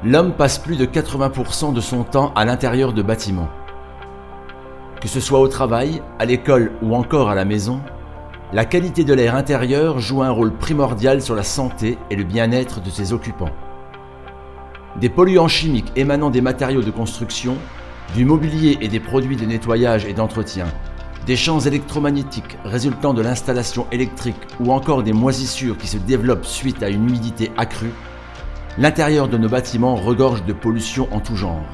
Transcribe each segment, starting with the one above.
l'homme passe plus de 80% de son temps à l'intérieur de bâtiments. Que ce soit au travail, à l'école ou encore à la maison, la qualité de l'air intérieur joue un rôle primordial sur la santé et le bien-être de ses occupants. Des polluants chimiques émanant des matériaux de construction, du mobilier et des produits de nettoyage et d'entretien, des champs électromagnétiques résultant de l'installation électrique ou encore des moisissures qui se développent suite à une humidité accrue, l'intérieur de nos bâtiments regorge de pollution en tout genre.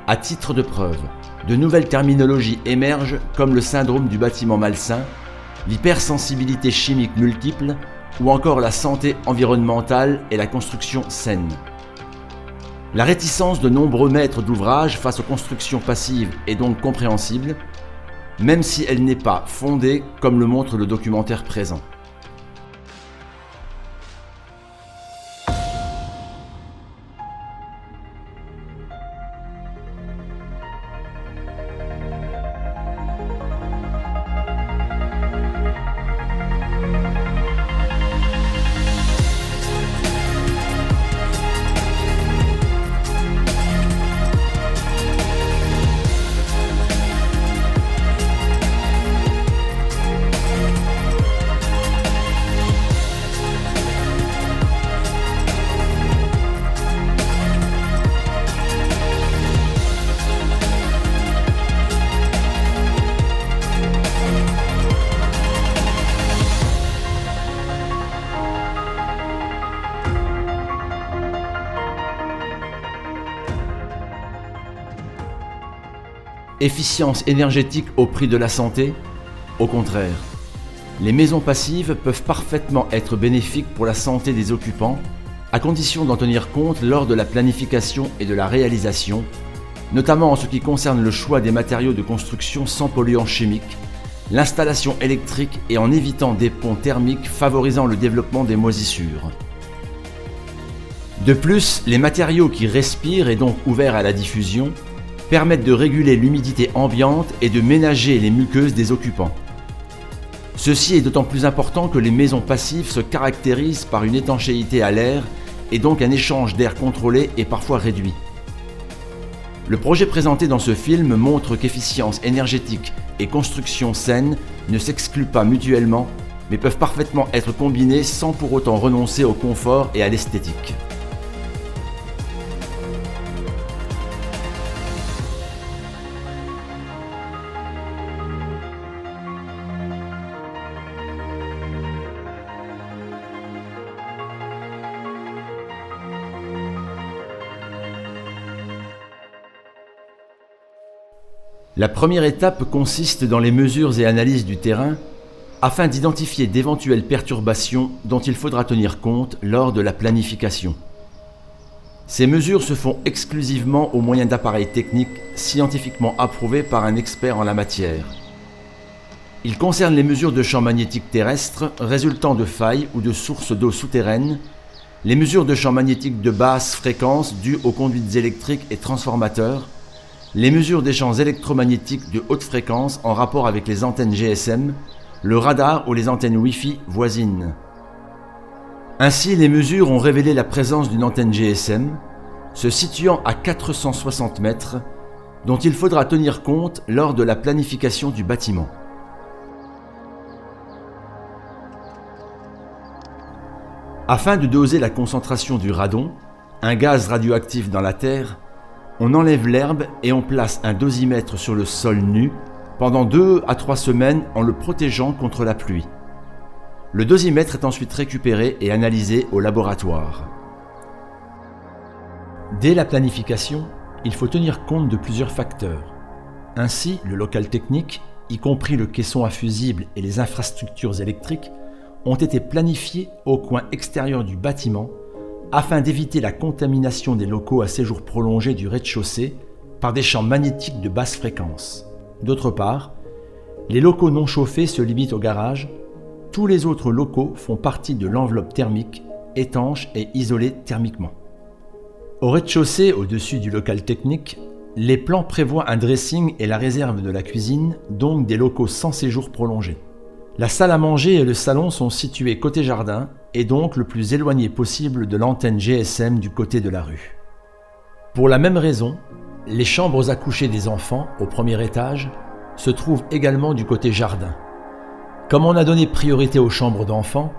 À titre de preuve, de nouvelles terminologies émergent comme le syndrome du bâtiment malsain, l'hypersensibilité chimique multiple ou encore la santé environnementale et la construction saine. La réticence de nombreux maîtres d'ouvrage face aux constructions passives est donc compréhensible, même si elle n'est pas fondée comme le montre le documentaire présent. Efficience énergétique au prix de la santé? Au contraire. Les maisons passives peuvent parfaitement être bénéfiques pour la santé des occupants, à condition d'en tenir compte lors de la planification et de la réalisation, notamment en ce qui concerne le choix des matériaux de construction sans polluants chimiques, l'installation électrique et en évitant des ponts thermiques favorisant le développement des moisissures. De plus, les matériaux qui respirent et donc ouverts à la diffusion permettent de réguler l'humidité ambiante et de ménager les muqueuses des occupants. Ceci est d'autant plus important que les maisons passives se caractérisent par une étanchéité à l'air et donc un échange d'air contrôlé et parfois réduit. Le projet présenté dans ce film montre qu'efficience énergétique et construction saine ne s'excluent pas mutuellement, mais peuvent parfaitement être combinés sans pour autant renoncer au confort et à l'esthétique. La première étape consiste dans les mesures et analyses du terrain afin d'identifier d'éventuelles perturbations dont il faudra tenir compte lors de la planification. Ces mesures se font exclusivement au moyen d'appareils techniques scientifiquement approuvés par un expert en la matière. Ils concernent les mesures de champs magnétiques terrestres résultant de failles ou de sources d'eau souterraines, les mesures de champs magnétiques de basse fréquence dues aux conduites électriques et transformateurs, les mesures des champs électromagnétiques de haute fréquence en rapport avec les antennes GSM, le radar ou les antennes Wi-Fi voisines. Ainsi, les mesures ont révélé la présence d'une antenne GSM se situant à 460 mètres, dont il faudra tenir compte lors de la planification du bâtiment. Afin de doser la concentration du radon, un gaz radioactif dans la terre, on enlève l'herbe et on place un dosimètre sur le sol nu pendant 2 à 3 semaines en le protégeant contre la pluie. Le dosimètre est ensuite récupéré et analysé au laboratoire. Dès la planification, il faut tenir compte de plusieurs facteurs. Ainsi, le local technique, y compris le caisson à fusibles et les infrastructures électriques, ont été planifiés au coin extérieur du bâtiment afin d'éviter la contamination des locaux à séjour prolongé du rez-de-chaussée par des champs magnétiques de basse fréquence. D'autre part, les locaux non chauffés se limitent au garage. Tous les autres locaux font partie de l'enveloppe thermique, étanche et isolée thermiquement. Au rez-de-chaussée, au-dessus du local technique, les plans prévoient un dressing et la réserve de la cuisine, donc des locaux sans séjour prolongé. La salle à manger et le salon sont situés côté jardin et donc le plus éloigné possible de l'antenne GSM du côté de la rue. Pour la même raison, les chambres à coucher des enfants au premier étage se trouvent également du côté jardin. Comme on a donné priorité aux chambres d'enfants,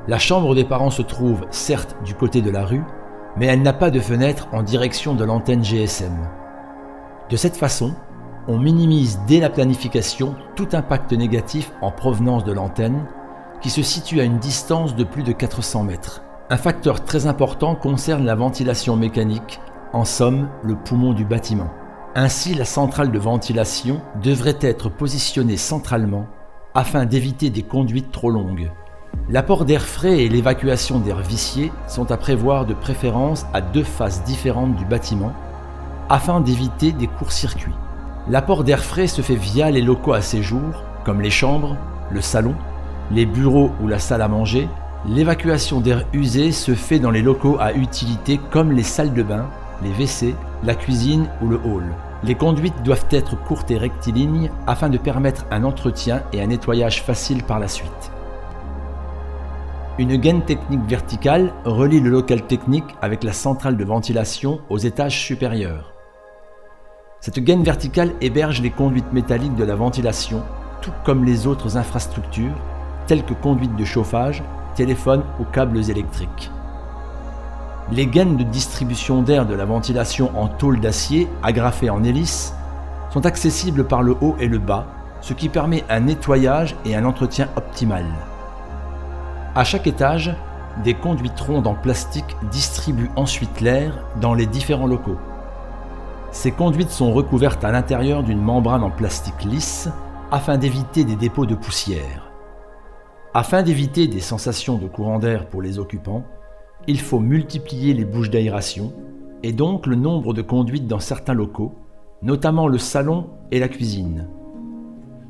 la chambre des parents se trouve certes du côté de la rue, mais elle n'a pas de fenêtre en direction de l'antenne GSM. De cette façon, on minimise dès la planification tout impact négatif en provenance de l'antenne, qui se situe à une distance de plus de 400 mètres. Un facteur très important concerne la ventilation mécanique, en somme le poumon du bâtiment. Ainsi, la centrale de ventilation devrait être positionnée centralement afin d'éviter des conduites trop longues. L'apport d'air frais et l'évacuation d'air vicié sont à prévoir de préférence à 2 faces différentes du bâtiment afin d'éviter des courts-circuits. L'apport d'air frais se fait via les locaux à séjour, comme les chambres, le salon, les bureaux ou la salle à manger. L'évacuation d'air usé se fait dans les locaux à utilité comme les salles de bain, les WC, la cuisine ou le hall. Les conduites doivent être courtes et rectilignes afin de permettre un entretien et un nettoyage facile par la suite. Une gaine technique verticale relie le local technique avec la centrale de ventilation aux étages supérieurs. Cette gaine verticale héberge les conduites métalliques de la ventilation, tout comme les autres infrastructures, telles que conduites de chauffage, téléphones ou câbles électriques. Les gaines de distribution d'air de la ventilation en tôle d'acier agrafée en hélice sont accessibles par le haut et le bas, ce qui permet un nettoyage et un entretien optimal. À chaque étage, des conduites rondes en plastique distribuent ensuite l'air dans les différents locaux. Ces conduites sont recouvertes à l'intérieur d'une membrane en plastique lisse afin d'éviter des dépôts de poussière. Afin d'éviter des sensations de courant d'air pour les occupants, il faut multiplier les bouches d'aération et donc le nombre de conduites dans certains locaux, notamment le salon et la cuisine.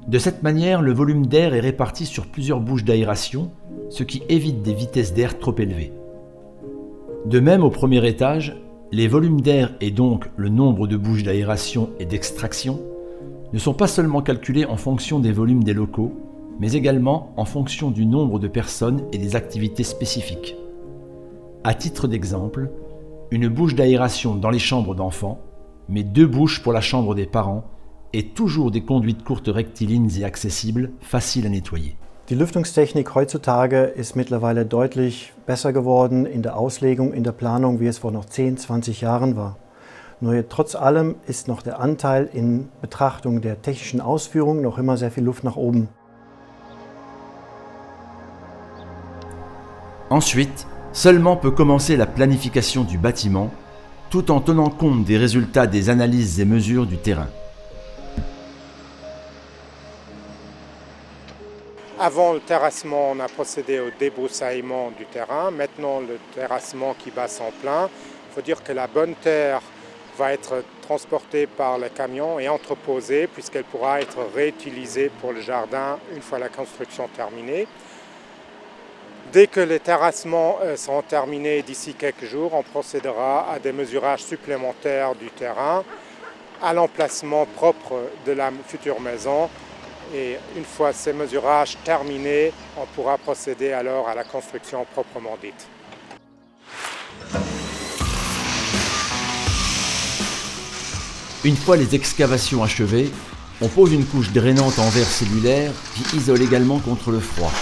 De cette manière, le volume d'air est réparti sur plusieurs bouches d'aération, ce qui évite des vitesses d'air trop élevées. De même, au premier étage, les volumes d'air et donc le nombre de bouches d'aération et d'extraction ne sont pas seulement calculés en fonction des volumes des locaux, mais également en fonction du nombre de personnes et des activités spécifiques. À titre d'exemple, une bouche d'aération dans les chambres d'enfants, mais 2 bouches pour la chambre des parents, et toujours des conduites courtes rectilignes et accessibles, faciles à nettoyer. Die Lüftungstechnik heutzutage ist mittlerweile deutlich besser geworden in der Auslegung, in der Planung, wie es vor noch 10, 20 Jahren war. Nur trotz allem ist noch der Anteil in Betrachtung der technischen Ausführung noch immer sehr viel Luft nach oben. Ensuite, seulement peut commencer la planification du bâtiment, tout en tenant compte des résultats des analyses et mesures du terrain. Avant le terrassement, on a procédé au débroussaillement du terrain. Maintenant, le terrassement qui bat son plein. Il faut dire que la bonne terre va être transportée par le camion et entreposée puisqu'elle pourra être réutilisée pour le jardin une fois la construction terminée. Dès que les terrassements seront terminés d'ici quelques jours, on procédera à des mesurages supplémentaires du terrain, à l'emplacement propre de la future maison. Et une fois ces mesurages terminés, on pourra procéder alors à la construction proprement dite. Une fois les excavations achevées, on pose une couche drainante en verre cellulaire qui isole également contre le froid.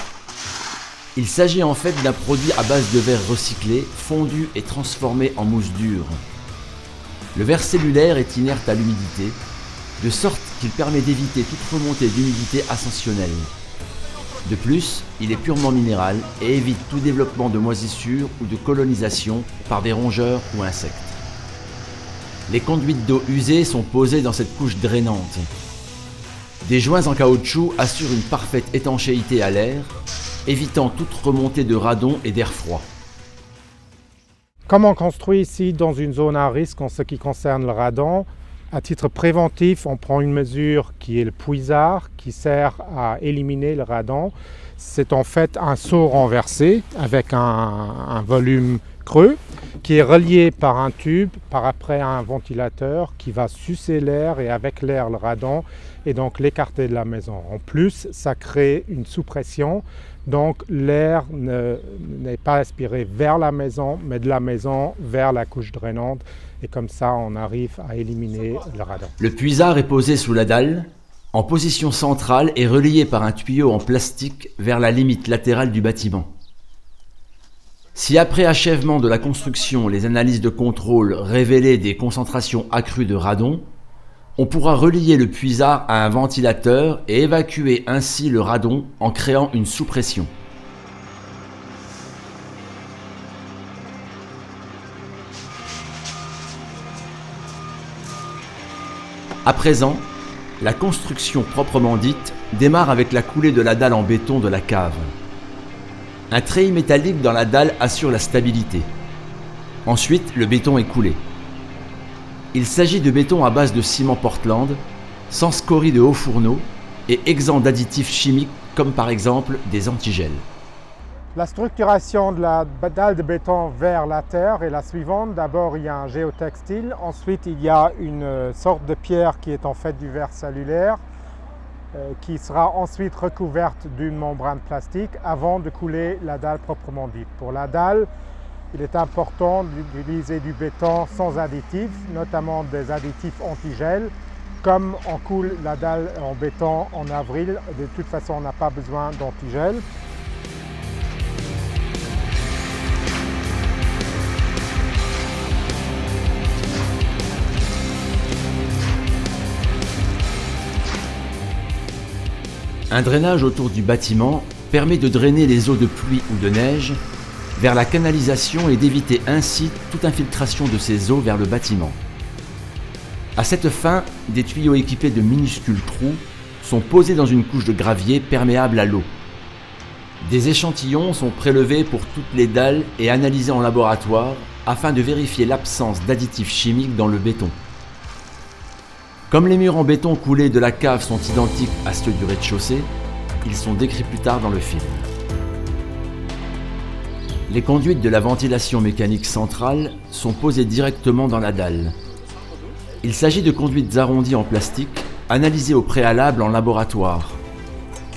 Il s'agit en fait d'un produit à base de verre recyclé, fondu et transformé en mousse dure. Le verre cellulaire est inerte à l'humidité, de sorte qu'il permet d'éviter toute remontée d'humidité ascensionnelle. De plus, il est purement minéral et évite tout développement de moisissures ou de colonisation par des rongeurs ou insectes. Les conduites d'eau usées sont posées dans cette couche drainante. Des joints en caoutchouc assurent une parfaite étanchéité à l'air, évitant toute remontée de radon et d'air froid. Comme on construit ici dans une zone à risque en ce qui concerne le radon, à titre préventif, on prend une mesure qui est le puisard, qui sert à éliminer le radon. C'est en fait un seau renversé avec un volume creux. qui est relié par un tube, par après un ventilateur qui va sucer l'air et avec l'air le radon et donc l'écarter de la maison. En plus, ça crée une sous-pression, donc l'air n'est pas aspiré vers la maison, mais de la maison vers la couche drainante et comme ça on arrive à éliminer le radon. Le puisard est posé sous la dalle, en position centrale et relié par un tuyau en plastique vers la limite latérale du bâtiment. Si après achèvement de la construction, les analyses de contrôle révélaient des concentrations accrues de radon, on pourra relier le puisard à un ventilateur et évacuer ainsi le radon en créant une sous-pression. À présent, la construction proprement dite démarre avec la coulée de la dalle en béton de la cave. Un treillis métallique dans la dalle assure la stabilité. Ensuite, le béton est coulé. Il s'agit de béton à base de ciment Portland, sans scorie de haut fourneau et exempt d'additifs chimiques comme par exemple des antigels. La structuration de la dalle de béton vers la terre est la suivante. D'abord, il y a un géotextile. Ensuite, il y a une sorte de pierre qui est en fait du verre cellulaire qui sera ensuite recouverte d'une membrane plastique avant de couler la dalle proprement dite. Pour la dalle, il est important d'utiliser du béton sans additifs, notamment des additifs antigel. Comme on coule la dalle en béton en avril, de toute façon on n'a pas besoin d'antigel. Un drainage autour du bâtiment permet de drainer les eaux de pluie ou de neige vers la canalisation et d'éviter ainsi toute infiltration de ces eaux vers le bâtiment. À cette fin, des tuyaux équipés de minuscules trous sont posés dans une couche de gravier perméable à l'eau. Des échantillons sont prélevés pour toutes les dalles et analysés en laboratoire afin de vérifier l'absence d'additifs chimiques dans le béton. Comme les murs en béton coulés de la cave sont identiques à ceux du rez-de-chaussée, ils sont décrits plus tard dans le film. Les conduites de la ventilation mécanique centrale sont posées directement dans la dalle. Il s'agit de conduites arrondies en plastique, analysées au préalable en laboratoire.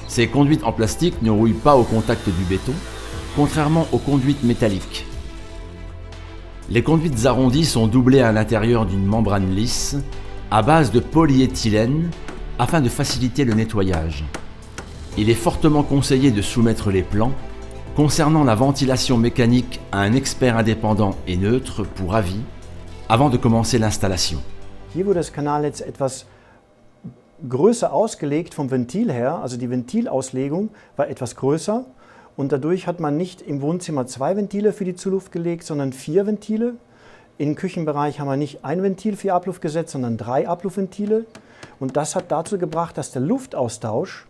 Ces conduites en plastique ne rouillent pas au contact du béton, contrairement aux conduites métalliques. Les conduites arrondies sont doublées à l'intérieur d'une membrane lisse, à base de polyéthylène afin de faciliter le nettoyage. Il est fortement conseillé de soumettre les plans concernant la ventilation mécanique à un expert indépendant et neutre pour avis avant de commencer l'installation. Hier wurde das Kanalnetz etwas größer ausgelegt vom Ventil her, also die Ventilauslegung war etwas größer und dadurch hat man nicht im Wohnzimmer 2 Ventile für die Zuluft gelegt, sondern 4 Ventile. Im Küchenbereich haben wir nicht ein Ventil für Abluft gesetzt, sondern 3 Abluftventile. Und das hat dazu gebracht, dass der Luftaustausch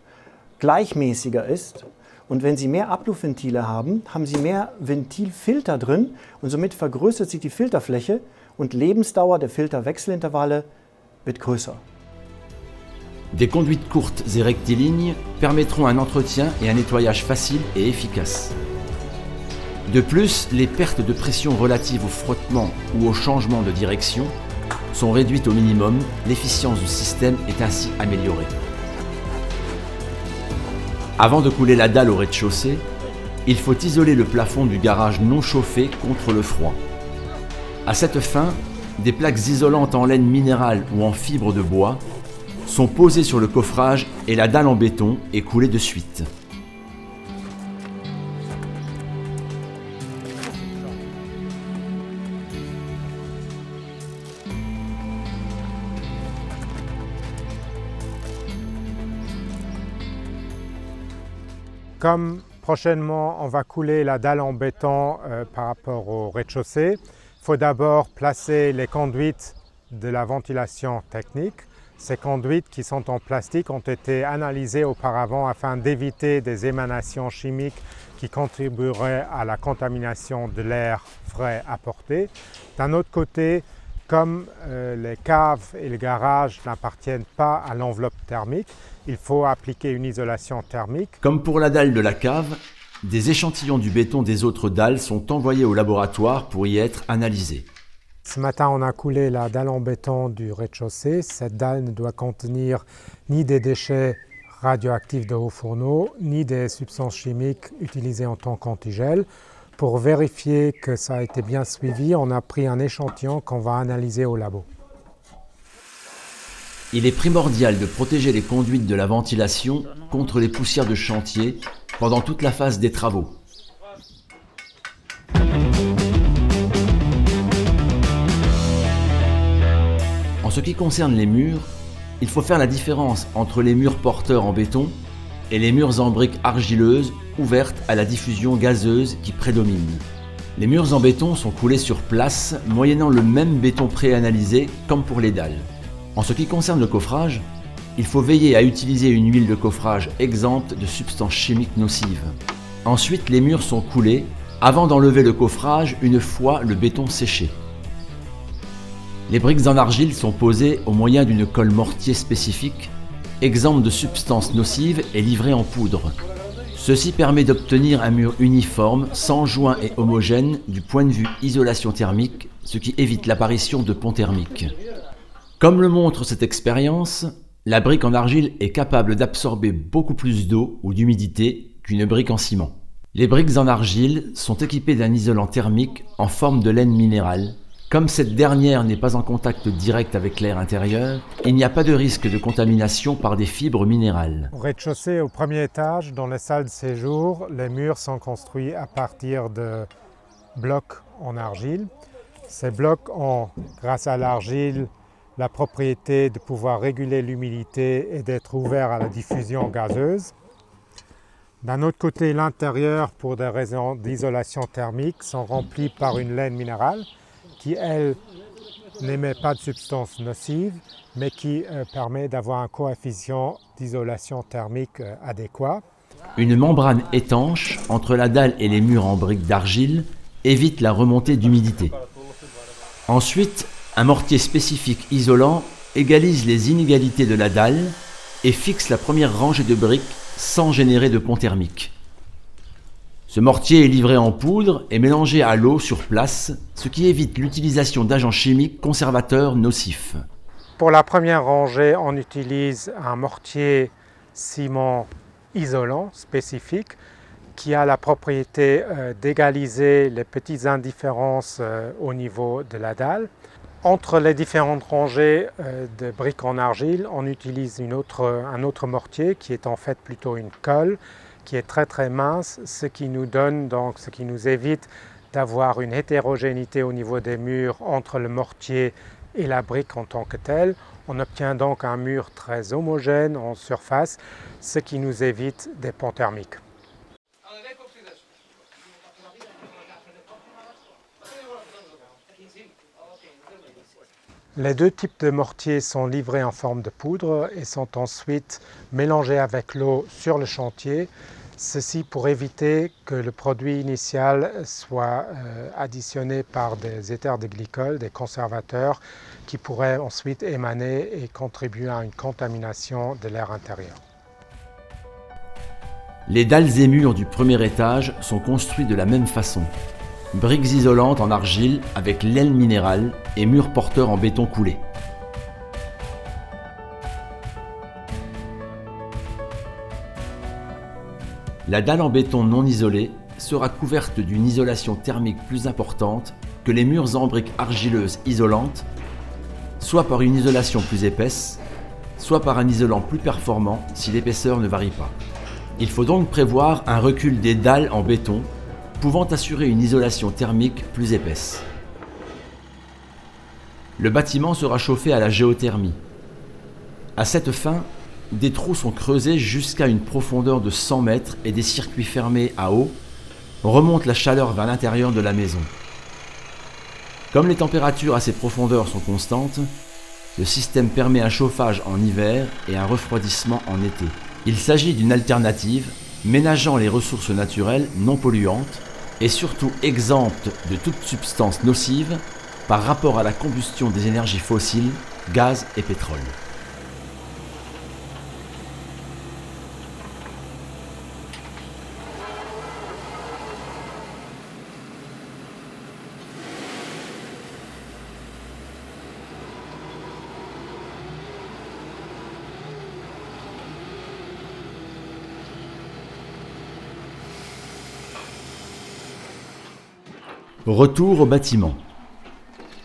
gleichmäßiger ist. Und wenn Sie mehr Abluftventile haben, haben Sie mehr Ventilfilter drin und somit vergrößert sich die Filterfläche und Lebensdauer der Filterwechselintervalle wird größer. Des conduites courtes et rectilignes permettront un entretien et un nettoyage facile et efficace. De plus, les pertes de pression relatives au frottement ou au changement de direction sont réduites au minimum, l'efficience du système est ainsi améliorée. Avant de couler la dalle au rez-de-chaussée, il faut isoler le plafond du garage non chauffé contre le froid. À cette fin, des plaques isolantes en laine minérale ou en fibre de bois sont posées sur le coffrage et la dalle en béton est coulée de suite. Comme prochainement on va couler la dalle en béton par rapport au rez-de-chaussée, il faut d'abord placer les conduites de la ventilation technique. Ces conduites qui sont en plastique ont été analysées auparavant afin d'éviter des émanations chimiques qui contribueraient à la contamination de l'air frais apporté. D'un autre côté, comme les caves et les garages n'appartiennent pas à l'enveloppe thermique, il faut appliquer une isolation thermique. Comme pour la dalle de la cave, des échantillons du béton des autres dalles sont envoyés au laboratoire pour y être analysés. Ce matin, on a coulé la dalle en béton du rez-de-chaussée. Cette dalle ne doit contenir ni des déchets radioactifs de hauts fourneaux, ni des substances chimiques utilisées en tant qu'antigel. Pour vérifier que ça a été bien suivi, on a pris un échantillon qu'on va analyser au labo. Il est primordial de protéger les conduites de la ventilation contre les poussières de chantier pendant toute la phase des travaux. En ce qui concerne les murs, il faut faire la différence entre les murs porteurs en béton et les murs en briques argileuses ouvertes à la diffusion gazeuse qui prédomine. Les murs en béton sont coulés sur place, moyennant le même béton préanalysé comme pour les dalles. En ce qui concerne le coffrage, il faut veiller à utiliser une huile de coffrage exempte de substances chimiques nocives. Ensuite, les murs sont coulés avant d'enlever le coffrage une fois le béton séché. Les briques en argile sont posées au moyen d'une colle mortier spécifique, exempte de substances nocives et livrée en poudre. Ceci permet d'obtenir un mur uniforme, sans joints et homogène du point de vue isolation thermique, ce qui évite l'apparition de ponts thermiques. Comme le montre cette expérience, la brique en argile est capable d'absorber beaucoup plus d'eau ou d'humidité qu'une brique en ciment. Les briques en argile sont équipées d'un isolant thermique en forme de laine minérale. Comme cette dernière n'est pas en contact direct avec l'air intérieur, il n'y a pas de risque de contamination par des fibres minérales. Au rez-de-chaussée, au premier étage, dans les salles de séjour, les murs sont construits à partir de blocs en argile. Ces blocs ont, grâce à l'argile, la propriété de pouvoir réguler l'humidité et d'être ouverts à la diffusion gazeuse. D'un autre côté, l'intérieur, pour des raisons d'isolation thermique, sont remplis par une laine minérale qui, elle, n'émet pas de substances nocives, mais qui permet d'avoir un coefficient d'isolation thermique adéquat. Une membrane étanche entre la dalle et les murs en briques d'argile évite la remontée d'humidité. Ensuite, un mortier spécifique isolant égalise les inégalités de la dalle et fixe la première rangée de briques sans générer de pont thermique. Ce mortier est livré en poudre et mélangé à l'eau sur place, ce qui évite l'utilisation d'agents chimiques conservateurs nocifs. Pour la première rangée, on utilise un mortier ciment isolant spécifique qui a la propriété d'égaliser les petites indifférences au niveau de la dalle. Entre les différentes rangées de briques en argile, on utilise un autre mortier qui est en fait plutôt une colle, qui est très mince, ce qui nous évite d'avoir une hétérogénéité au niveau des murs entre le mortier et la brique en tant que telle. On obtient donc un mur très homogène en surface, ce qui nous évite des ponts thermiques. Les deux types de mortiers sont livrés en forme de poudre et sont ensuite mélangés avec l'eau sur le chantier. Ceci pour éviter que le produit initial soit additionné par des éthers de glycol, des conservateurs, qui pourraient ensuite émaner et contribuer à une contamination de l'air intérieur. Les dalles et murs du premier étage sont construits de la même façon. Briques isolantes en argile avec laine minérale et murs porteurs en béton coulé. La dalle en béton non isolée sera couverte d'une isolation thermique plus importante que les murs en briques argileuses isolantes, soit par une isolation plus épaisse, soit par un isolant plus performant si l'épaisseur ne varie pas. Il faut donc prévoir un recul des dalles en béton pouvant assurer une isolation thermique plus épaisse. Le bâtiment sera chauffé à la géothermie. À cette fin, des trous sont creusés jusqu'à une profondeur de 100 mètres et des circuits fermés à eau remontent la chaleur vers l'intérieur de la maison. Comme les températures à ces profondeurs sont constantes, le système permet un chauffage en hiver et un refroidissement en été. Il s'agit d'une alternative ménageant les ressources naturelles non polluantes et surtout exempte de toute substance nocive par rapport à la combustion des énergies fossiles, gaz et pétrole. Retour au bâtiment.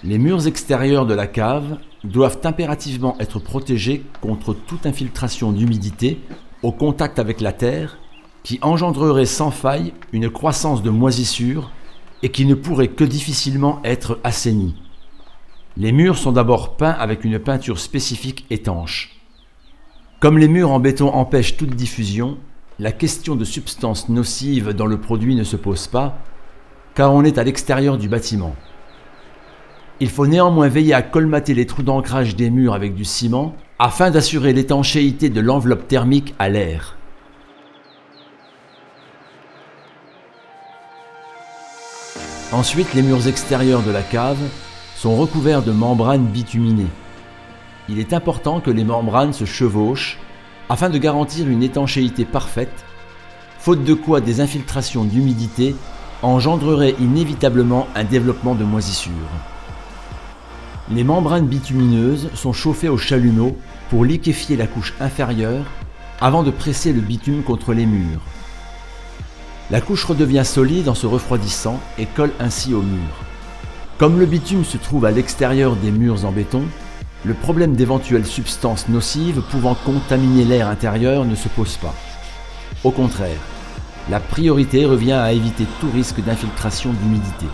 Les murs extérieurs de la cave doivent impérativement être protégés contre toute infiltration d'humidité au contact avec la terre qui engendrerait sans faille une croissance de moisissure et qui ne pourrait que difficilement être assainie. Les murs sont d'abord peints avec une peinture spécifique étanche. Comme les murs en béton empêchent toute diffusion, la question de substances nocives dans le produit ne se pose pas, car on est à l'extérieur du bâtiment. Il faut néanmoins veiller à colmater les trous d'ancrage des murs avec du ciment afin d'assurer l'étanchéité de l'enveloppe thermique à l'air. Ensuite, les murs extérieurs de la cave sont recouverts de membranes bituminées. Il est important que les membranes se chevauchent afin de garantir une étanchéité parfaite, faute de quoi des infiltrations d'humidité engendreraient inévitablement un développement de moisissure. Les membranes bitumineuses sont chauffées au chalumeau pour liquéfier la couche inférieure avant de presser le bitume contre les murs. La couche redevient solide en se refroidissant et colle ainsi au mur. Comme le bitume se trouve à l'extérieur des murs en béton, le problème d'éventuelles substances nocives pouvant contaminer l'air intérieur ne se pose pas. Au contraire, la priorité revient à éviter tout risque d'infiltration d'humidité.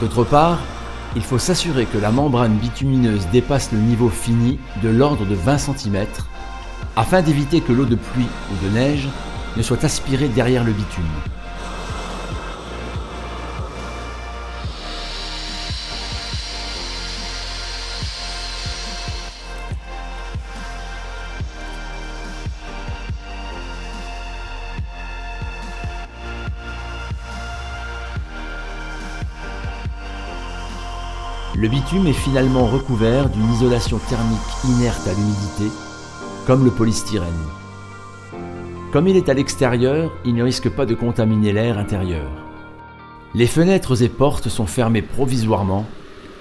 D'autre part, il faut s'assurer que la membrane bitumineuse dépasse le niveau fini de l'ordre de 20 cm afin d'éviter que l'eau de pluie ou de neige ne soit aspirée derrière le bitume. Le bitume est finalement recouvert d'une isolation thermique inerte à l'humidité, comme le polystyrène. Comme il est à l'extérieur, il ne risque pas de contaminer l'air intérieur. Les fenêtres et portes sont fermées provisoirement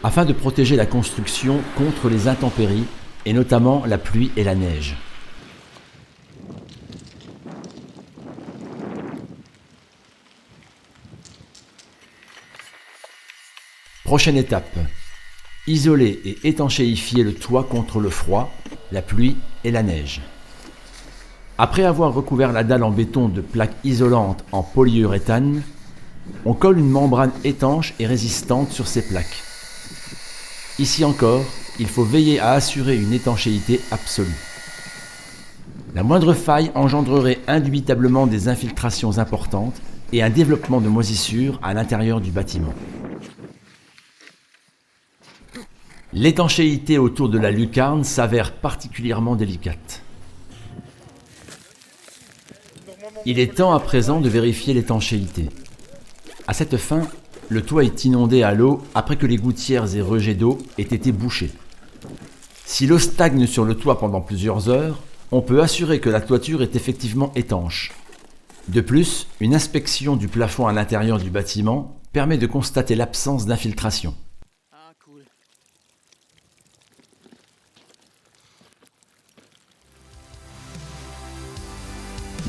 afin de protéger la construction contre les intempéries et notamment la pluie et la neige. Prochaine étape. Isoler et étanchéifier le toit contre le froid, la pluie et la neige. Après avoir recouvert la dalle en béton de plaques isolantes en polyuréthane, on colle une membrane étanche et résistante sur ces plaques. Ici encore, il faut veiller à assurer une étanchéité absolue. La moindre faille engendrerait indubitablement des infiltrations importantes et un développement de moisissure à l'intérieur du bâtiment. L'étanchéité autour de la lucarne s'avère particulièrement délicate. Il est temps à présent de vérifier l'étanchéité. À cette fin, le toit est inondé à l'eau après que les gouttières et rejets d'eau aient été bouchés. Si l'eau stagne sur le toit pendant plusieurs heures, on peut assurer que la toiture est effectivement étanche. De plus, une inspection du plafond à l'intérieur du bâtiment permet de constater l'absence d'infiltration.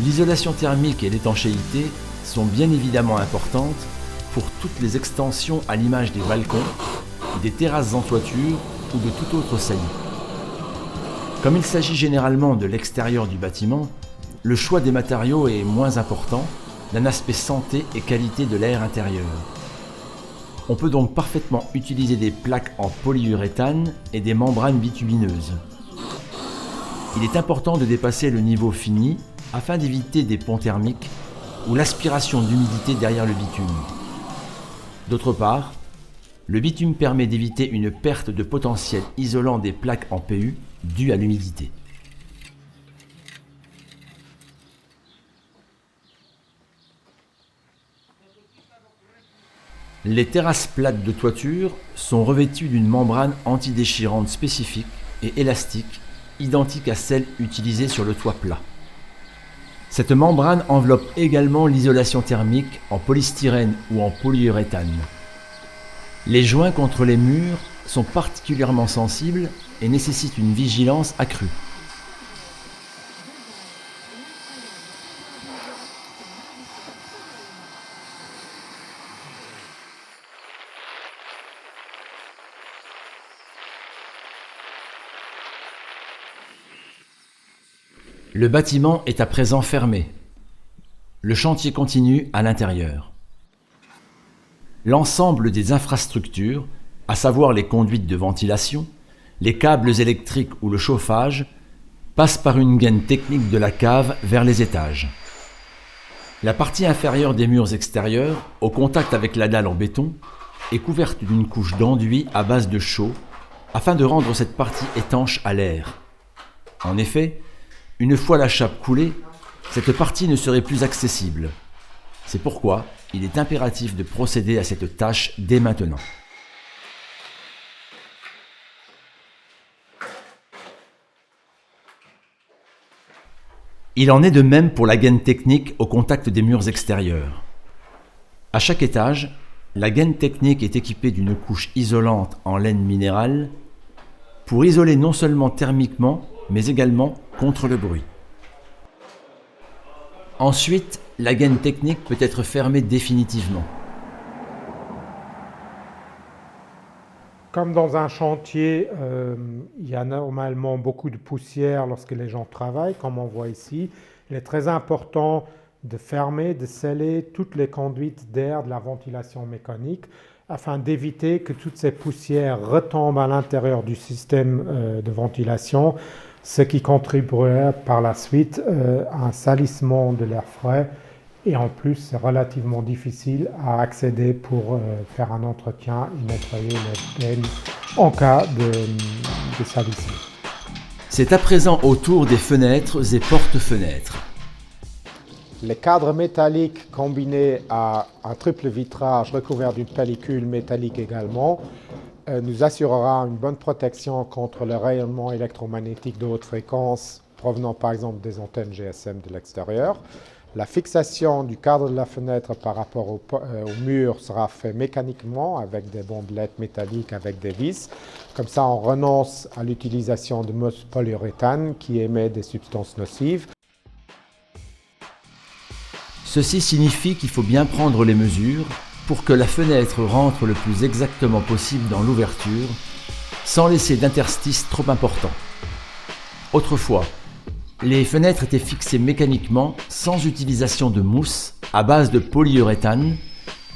L'isolation thermique et l'étanchéité sont bien évidemment importantes pour toutes les extensions à l'image des balcons, des terrasses en toiture ou de tout autre saillie. Comme il s'agit généralement de l'extérieur du bâtiment, le choix des matériaux est moins important d'un aspect santé et qualité de l'air intérieur. On peut donc parfaitement utiliser des plaques en polyuréthane et des membranes bitumineuses. Il est important de dépasser le niveau fini afin d'éviter des ponts thermiques ou l'aspiration d'humidité derrière le bitume. D'autre part, le bitume permet d'éviter une perte de potentiel isolant des plaques en PU due à l'humidité. Les terrasses plates de toiture sont revêtues d'une membrane antidéchirante spécifique et élastique, identique à celle utilisée sur le toit plat. Cette membrane enveloppe également l'isolation thermique en polystyrène ou en polyuréthane. Les joints contre les murs sont particulièrement sensibles et nécessitent une vigilance accrue. Le bâtiment est à présent fermé. Le chantier continue à l'intérieur. L'ensemble des infrastructures, à savoir les conduites de ventilation, les câbles électriques ou le chauffage, passent par une gaine technique de la cave vers les étages. La partie inférieure des murs extérieurs, au contact avec la dalle en béton, est couverte d'une couche d'enduit à base de chaux afin de rendre cette partie étanche à l'air. En effet, une fois la chape coulée, cette partie ne serait plus accessible. C'est pourquoi il est impératif de procéder à cette tâche dès maintenant. Il en est de même pour la gaine technique au contact des murs extérieurs. À chaque étage, la gaine technique est équipée d'une couche isolante en laine minérale pour isoler non seulement thermiquement, mais également contre le bruit. Ensuite, la gaine technique peut être fermée définitivement. Comme dans un chantier, il y a normalement beaucoup de poussière lorsque les gens travaillent, comme on voit ici. Il est très important de fermer, de sceller toutes les conduites d'air de la ventilation mécanique afin d'éviter que toutes ces poussières retombent à l'intérieur du système de ventilation, ce qui contribuerait par la suite à un salissement de l'air frais. Et en plus, c'est relativement difficile à accéder pour faire un entretien et nettoyer les gaines en cas de salissement. C'est à présent au tour des fenêtres et porte-fenêtres. Les cadres métalliques combinés à un triple vitrage recouvert d'une pellicule métallique également nous assurera une bonne protection contre le rayonnement électromagnétique de haute fréquence provenant par exemple des antennes GSM de l'extérieur. La fixation du cadre de la fenêtre par rapport au mur sera faite mécaniquement avec des bandelettes métalliques avec des vis. Comme ça, on renonce à l'utilisation de mousse polyuréthane qui émet des substances nocives. Ceci signifie qu'il faut bien prendre les mesures pour que la fenêtre rentre le plus exactement possible dans l'ouverture, sans laisser d'interstices trop importants. Autrefois, les fenêtres étaient fixées mécaniquement sans utilisation de mousse à base de polyuréthane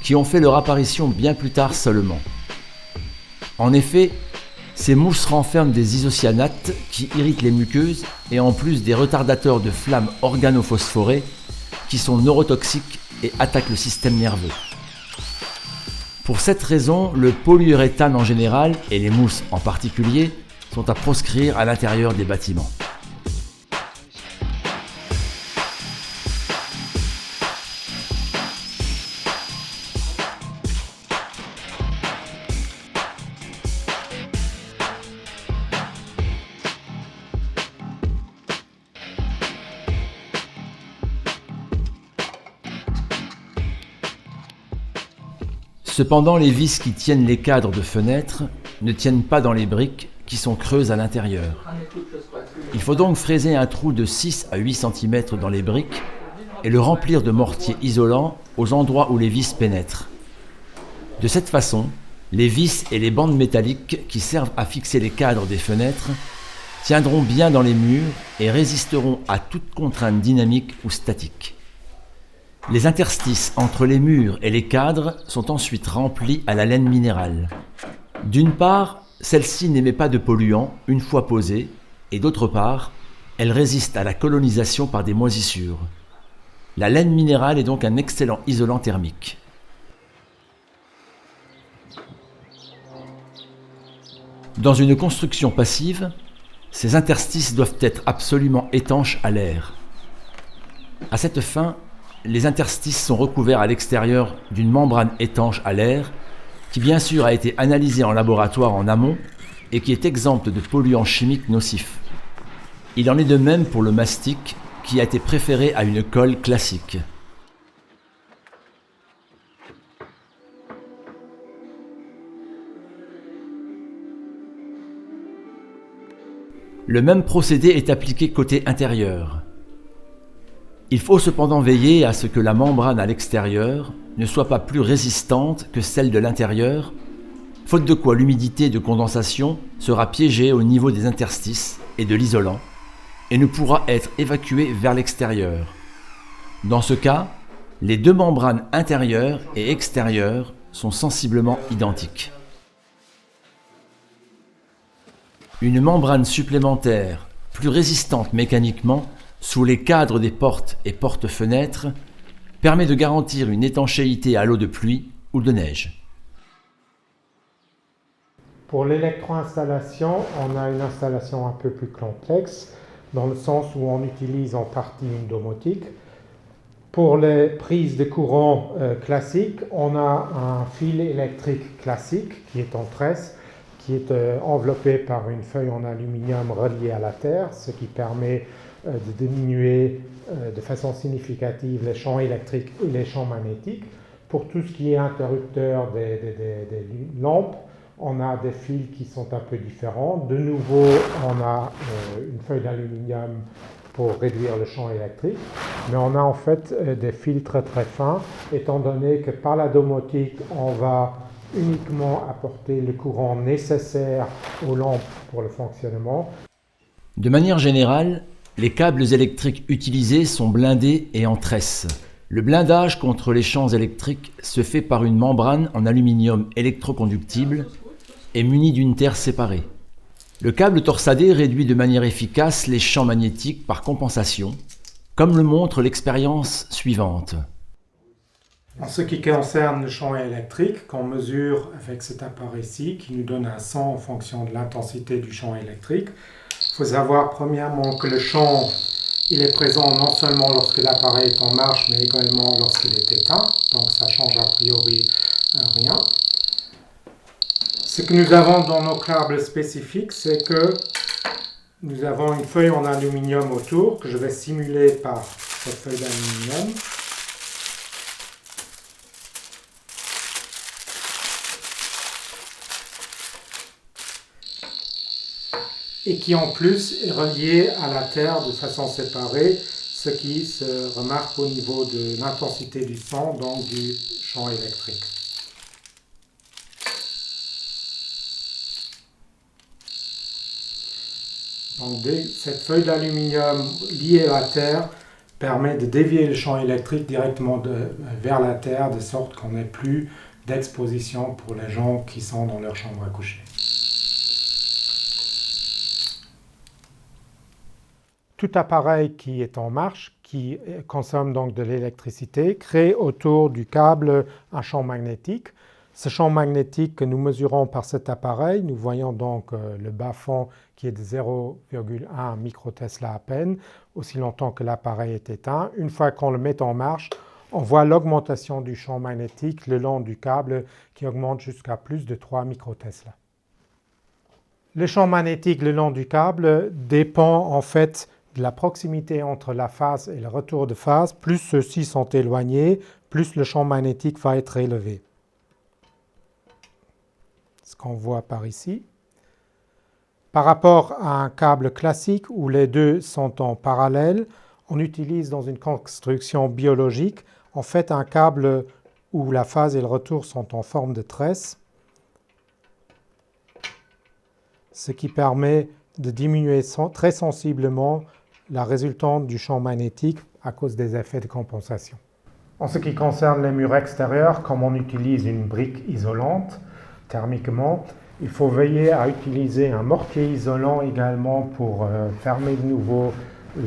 qui ont fait leur apparition bien plus tard seulement. En effet, ces mousses renferment des isocyanates qui irritent les muqueuses et en plus des retardateurs de flammes organophosphorées qui sont neurotoxiques et attaquent le système nerveux. Pour cette raison, le polyuréthane en général et les mousses en particulier sont à proscrire à l'intérieur des bâtiments. Cependant, les vis qui tiennent les cadres de fenêtres ne tiennent pas dans les briques qui sont creuses à l'intérieur. Il faut donc fraiser un trou de 6 à 8 cm dans les briques et le remplir de mortier isolant aux endroits où les vis pénètrent. De cette façon, les vis et les bandes métalliques qui servent à fixer les cadres des fenêtres tiendront bien dans les murs et résisteront à toute contrainte dynamique ou statique. Les interstices entre les murs et les cadres sont ensuite remplis à la laine minérale. D'une part, celle-ci n'émet pas de polluants une fois posée, et d'autre part, elle résiste à la colonisation par des moisissures. La laine minérale est donc un excellent isolant thermique. Dans une construction passive, ces interstices doivent être absolument étanches à l'air. À cette fin, les interstices sont recouverts à l'extérieur d'une membrane étanche à l'air qui bien sûr a été analysée en laboratoire en amont et qui est exempte de polluants chimiques nocifs. Il en est de même pour le mastic qui a été préféré à une colle classique. Le même procédé est appliqué côté intérieur. Il faut cependant veiller à ce que la membrane à l'extérieur ne soit pas plus résistante que celle de l'intérieur, faute de quoi l'humidité de condensation sera piégée au niveau des interstices et de l'isolant, et ne pourra être évacué vers l'extérieur. Dans ce cas, les deux membranes intérieures et extérieures sont sensiblement identiques. Une membrane supplémentaire, plus résistante mécaniquement, sous les cadres des portes et porte-fenêtres, permet de garantir une étanchéité à l'eau de pluie ou de neige. Pour l'électro-installation, on a une installation un peu plus complexe, dans le sens où on utilise en partie une domotique. Pour les prises de courant classiques, on a un fil électrique classique qui est en tresse, qui est enveloppé par une feuille en aluminium reliée à la terre, ce qui permet de diminuer de façon significative les champs électriques et les champs magnétiques. Pour tout ce qui est interrupteur des lampes, on a des fils qui sont un peu différents. De nouveau, on a une feuille d'aluminium pour réduire le champ électrique, mais on a en fait des fils très fins, étant donné que par la domotique, on va uniquement apporter le courant nécessaire aux lampes pour le fonctionnement. De manière générale, les câbles électriques utilisés sont blindés et en tresse. Le blindage contre les champs électriques se fait par une membrane en aluminium électroconductible et munie d'une terre séparée. Le câble torsadé réduit de manière efficace les champs magnétiques par compensation, comme le montre l'expérience suivante. En ce qui concerne le champ électrique, qu'on mesure avec cet appareil-ci, qui nous donne un son en fonction de l'intensité du champ électrique, il faut savoir premièrement que le champ il est présent non seulement lorsque l'appareil est en marche, mais également lorsqu'il est éteint, donc ça change a priori rien. Ce que nous avons dans nos câbles spécifiques, c'est que nous avons une feuille en aluminium autour, que je vais simuler par cette feuille d'aluminium. Et qui en plus est relié à la terre de façon séparée, ce qui se remarque au niveau de l'intensité du son, donc du champ électrique. Donc cette feuille d'aluminium liée à la terre permet de dévier le champ électrique directement vers la terre, de sorte qu'on n'ait plus d'exposition pour les gens qui sont dans leur chambre à coucher. Tout appareil qui est en marche, qui consomme donc de l'électricité, crée autour du câble un champ magnétique. Ce champ magnétique que nous mesurons par cet appareil, nous voyons donc le bas-fond qui est de 0,1 microtesla à peine, aussi longtemps que l'appareil est éteint. Une fois qu'on le met en marche, on voit l'augmentation du champ magnétique le long du câble qui augmente jusqu'à plus de 3 microtesla. Le champ magnétique le long du câble dépend en fait de la proximité entre la phase et le retour de phase. Plus ceux-ci sont éloignés, plus le champ magnétique va être élevé. Ce qu'on voit par ici. Par rapport à un câble classique où les deux sont en parallèle, on utilise dans une construction biologique en fait un câble où la phase et le retour sont en forme de tresse, ce qui permet de diminuer très sensiblement la résultante du champ magnétique à cause des effets de compensation. En ce qui concerne les murs extérieurs, comme on utilise une brique isolante thermiquement, il faut veiller à utiliser un mortier isolant également pour fermer de nouveau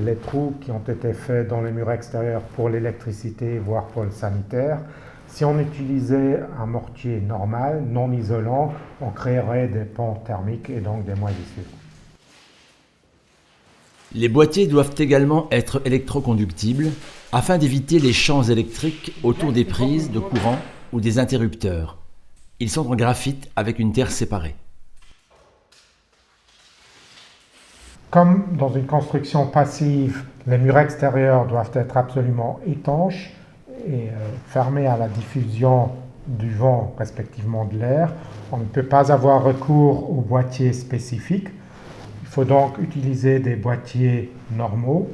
les trous qui ont été faits dans les murs extérieurs pour l'électricité, voire pour le sanitaire. Si on utilisait un mortier normal, non isolant, on créerait des ponts thermiques et donc des moisissures. Les boîtiers doivent également être électroconductibles afin d'éviter les champs électriques autour des prises de courant ou des interrupteurs. Ils sont en graphite avec une terre séparée. Comme dans une construction passive, les murs extérieurs doivent être absolument étanches et fermés à la diffusion du vent, respectivement de l'air, on ne peut pas avoir recours aux boîtiers spécifiques. Il faut donc utiliser des boîtiers normaux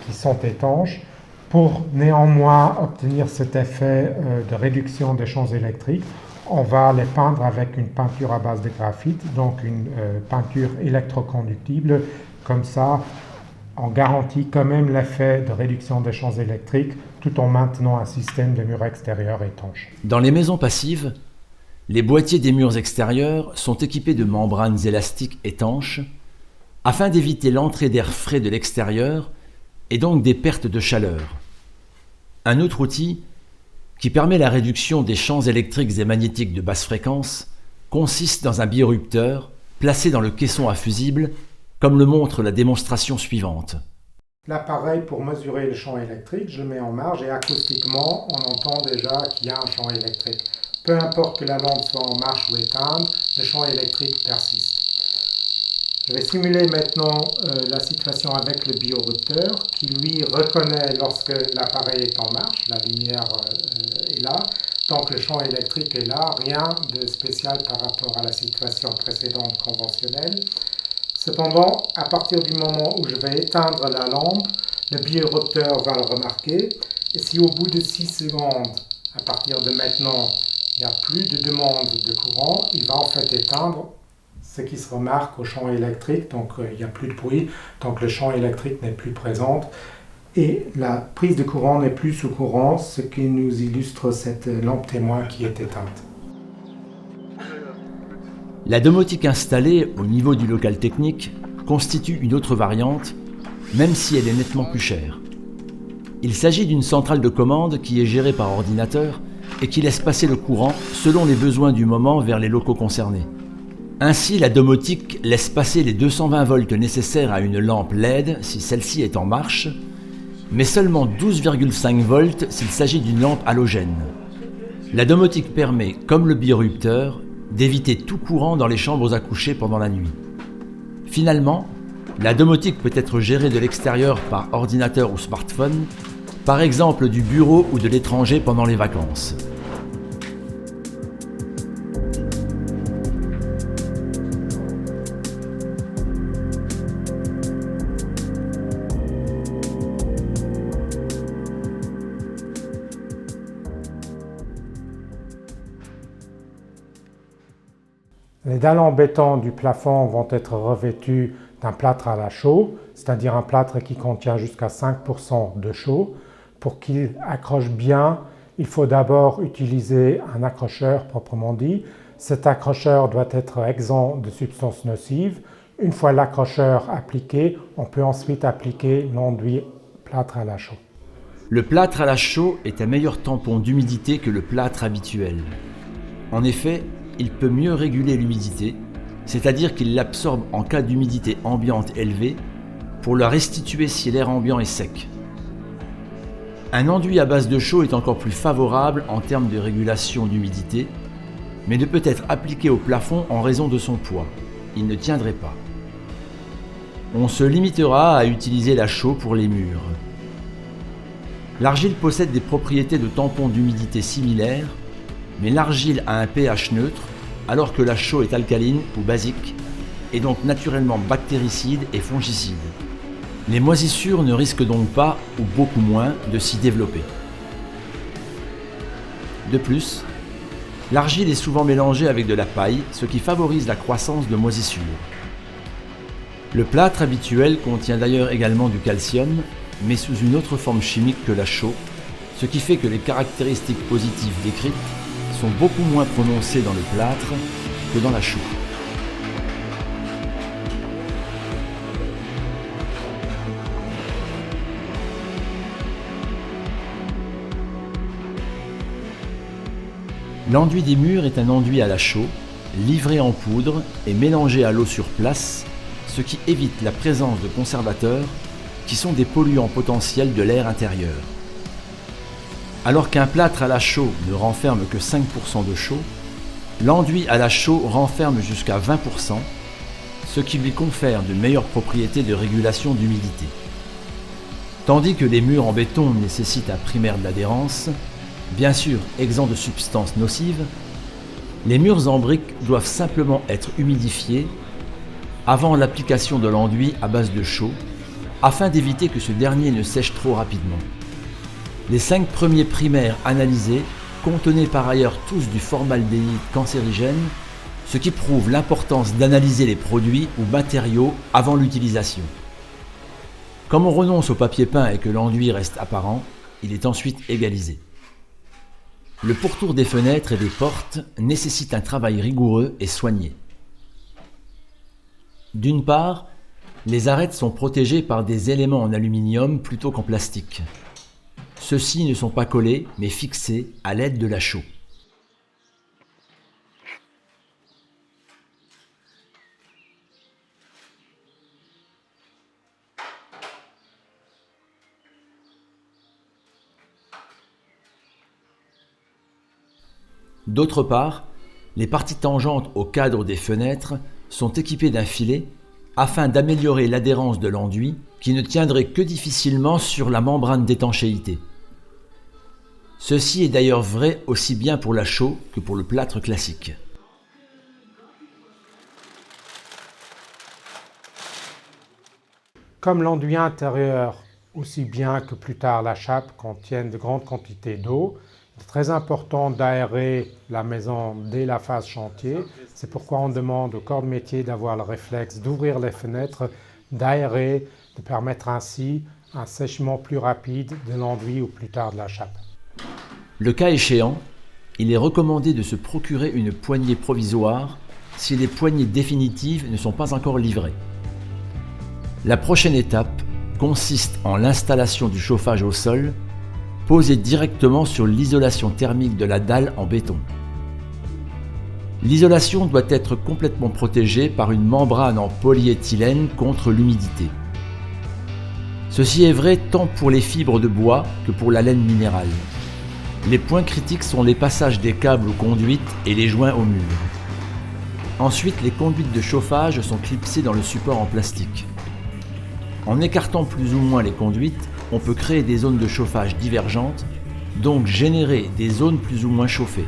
qui sont étanches pour néanmoins obtenir cet effet de réduction des champs électriques. On va les peindre avec une peinture à base de graphite, donc une peinture électroconductible. Comme ça, on garantit quand même l'effet de réduction des champs électriques tout en maintenant un système de murs extérieurs étanches. Dans les maisons passives, les boîtiers des murs extérieurs sont équipés de membranes élastiques étanches afin d'éviter l'entrée d'air frais de l'extérieur et donc des pertes de chaleur. Un autre outil qui permet la réduction des champs électriques et magnétiques de basse fréquence consiste dans un biorupteur placé dans le caisson à fusible, comme le montre la démonstration suivante. L'appareil pour mesurer le champ électrique, je le mets en marge et acoustiquement, on entend déjà qu'il y a un champ électrique. Peu importe que la lampe soit en marche ou éteinte, le champ électrique persiste. Je vais simuler maintenant la situation avec le biorupteur qui lui reconnaît lorsque l'appareil est en marche, la lumière est là, tant que le champ électrique est là, rien de spécial par rapport à la situation précédente conventionnelle. Cependant, à partir du moment où je vais éteindre la lampe, le biorupteur va le remarquer et si au bout de 6 secondes, à partir de maintenant, il n'y a plus de demande de courant, il va en fait éteindre ce qui se remarque au champ électrique, donc il n'y a plus de bruit, donc le champ électrique n'est plus présent et la prise de courant n'est plus sous courant, ce qui nous illustre cette lampe témoin qui est éteinte. La domotique installée au niveau du local technique constitue une autre variante, même si elle est nettement plus chère. Il s'agit d'une centrale de commande qui est gérée par ordinateur et qui laisse passer le courant selon les besoins du moment vers les locaux concernés. Ainsi, la domotique laisse passer les 220 volts nécessaires à une lampe LED si celle-ci est en marche, mais seulement 12,5 volts s'il s'agit d'une lampe halogène. La domotique permet, comme le biorupteur, d'éviter tout courant dans les chambres à coucher pendant la nuit. Finalement, la domotique peut être gérée de l'extérieur par ordinateur ou smartphone, par exemple du bureau ou de l'étranger pendant les vacances. Les dalles en béton du plafond vont être revêtues d'un plâtre à la chaux, c'est-à-dire un plâtre qui contient jusqu'à 5% de chaux. Pour qu'il accroche bien, il faut d'abord utiliser un accrocheur proprement dit. Cet accrocheur doit être exempt de substances nocives. Une fois l'accrocheur appliqué, on peut ensuite appliquer l'enduit plâtre à la chaux. Le plâtre à la chaux est un meilleur tampon d'humidité que le plâtre habituel. En effet, il peut mieux réguler l'humidité, c'est-à-dire qu'il l'absorbe en cas d'humidité ambiante élevée pour la restituer si l'air ambiant est sec. Un enduit à base de chaux est encore plus favorable en termes de régulation d'humidité, mais ne peut être appliqué au plafond en raison de son poids. Il ne tiendrait pas. On se limitera à utiliser la chaux pour les murs. L'argile possède des propriétés de tampon d'humidité similaires, mais l'argile a un pH neutre, alors que la chaux est alcaline ou basique, et donc naturellement bactéricide et fongicide. Les moisissures ne risquent donc pas, ou beaucoup moins, de s'y développer. De plus, l'argile est souvent mélangée avec de la paille, ce qui favorise la croissance de moisissures. Le plâtre habituel contient d'ailleurs également du calcium, mais sous une autre forme chimique que la chaux, ce qui fait que les caractéristiques positives décrites sont beaucoup moins prononcées dans le plâtre que dans la chaux. L'enduit des murs est un enduit à la chaux, livré en poudre et mélangé à l'eau sur place, ce qui évite la présence de conservateurs qui sont des polluants potentiels de l'air intérieur. Alors qu'un plâtre à la chaux ne renferme que 5% de chaux, l'enduit à la chaux renferme jusqu'à 20%, ce qui lui confère de meilleures propriétés de régulation d'humidité. Tandis que les murs en béton nécessitent un primaire d'adhérence, bien sûr exempt de substances nocives, les murs en briques doivent simplement être humidifiés avant l'application de l'enduit à base de chaux, afin d'éviter que ce dernier ne sèche trop rapidement. Les 5 premiers primaires analysés contenaient par ailleurs tous du formaldéhyde cancérigène, ce qui prouve l'importance d'analyser les produits ou matériaux avant l'utilisation. Comme on renonce au papier peint et que l'enduit reste apparent, il est ensuite égalisé. Le pourtour des fenêtres et des portes nécessite un travail rigoureux et soigné. D'une part, les arêtes sont protégées par des éléments en aluminium plutôt qu'en plastique. Ceux-ci ne sont pas collés, mais fixés à l'aide de la chaux. D'autre part, les parties tangentes au cadre des fenêtres sont équipées d'un filet afin d'améliorer l'adhérence de l'enduit qui ne tiendrait que difficilement sur la membrane d'étanchéité. Ceci est d'ailleurs vrai aussi bien pour la chaux que pour le plâtre classique. Comme l'enduit intérieur, aussi bien que plus tard la chape, contiennent de grandes quantités d'eau, il est très important d'aérer la maison dès la phase chantier. C'est pourquoi on demande au corps de métier d'avoir le réflexe d'ouvrir les fenêtres, d'aérer, de permettre ainsi un sèchement plus rapide de l'enduit ou plus tard de la chape. Le cas échéant, il est recommandé de se procurer une poignée provisoire si les poignées définitives ne sont pas encore livrées. La prochaine étape consiste en l'installation du chauffage au sol, posé directement sur l'isolation thermique de la dalle en béton. L'isolation doit être complètement protégée par une membrane en polyéthylène contre l'humidité. Ceci est vrai tant pour les fibres de bois que pour la laine minérale. Les points critiques sont les passages des câbles aux conduites et les joints au mur. Ensuite, les conduites de chauffage sont clipsées dans le support en plastique. En écartant plus ou moins les conduites, on peut créer des zones de chauffage divergentes, donc générer des zones plus ou moins chauffées.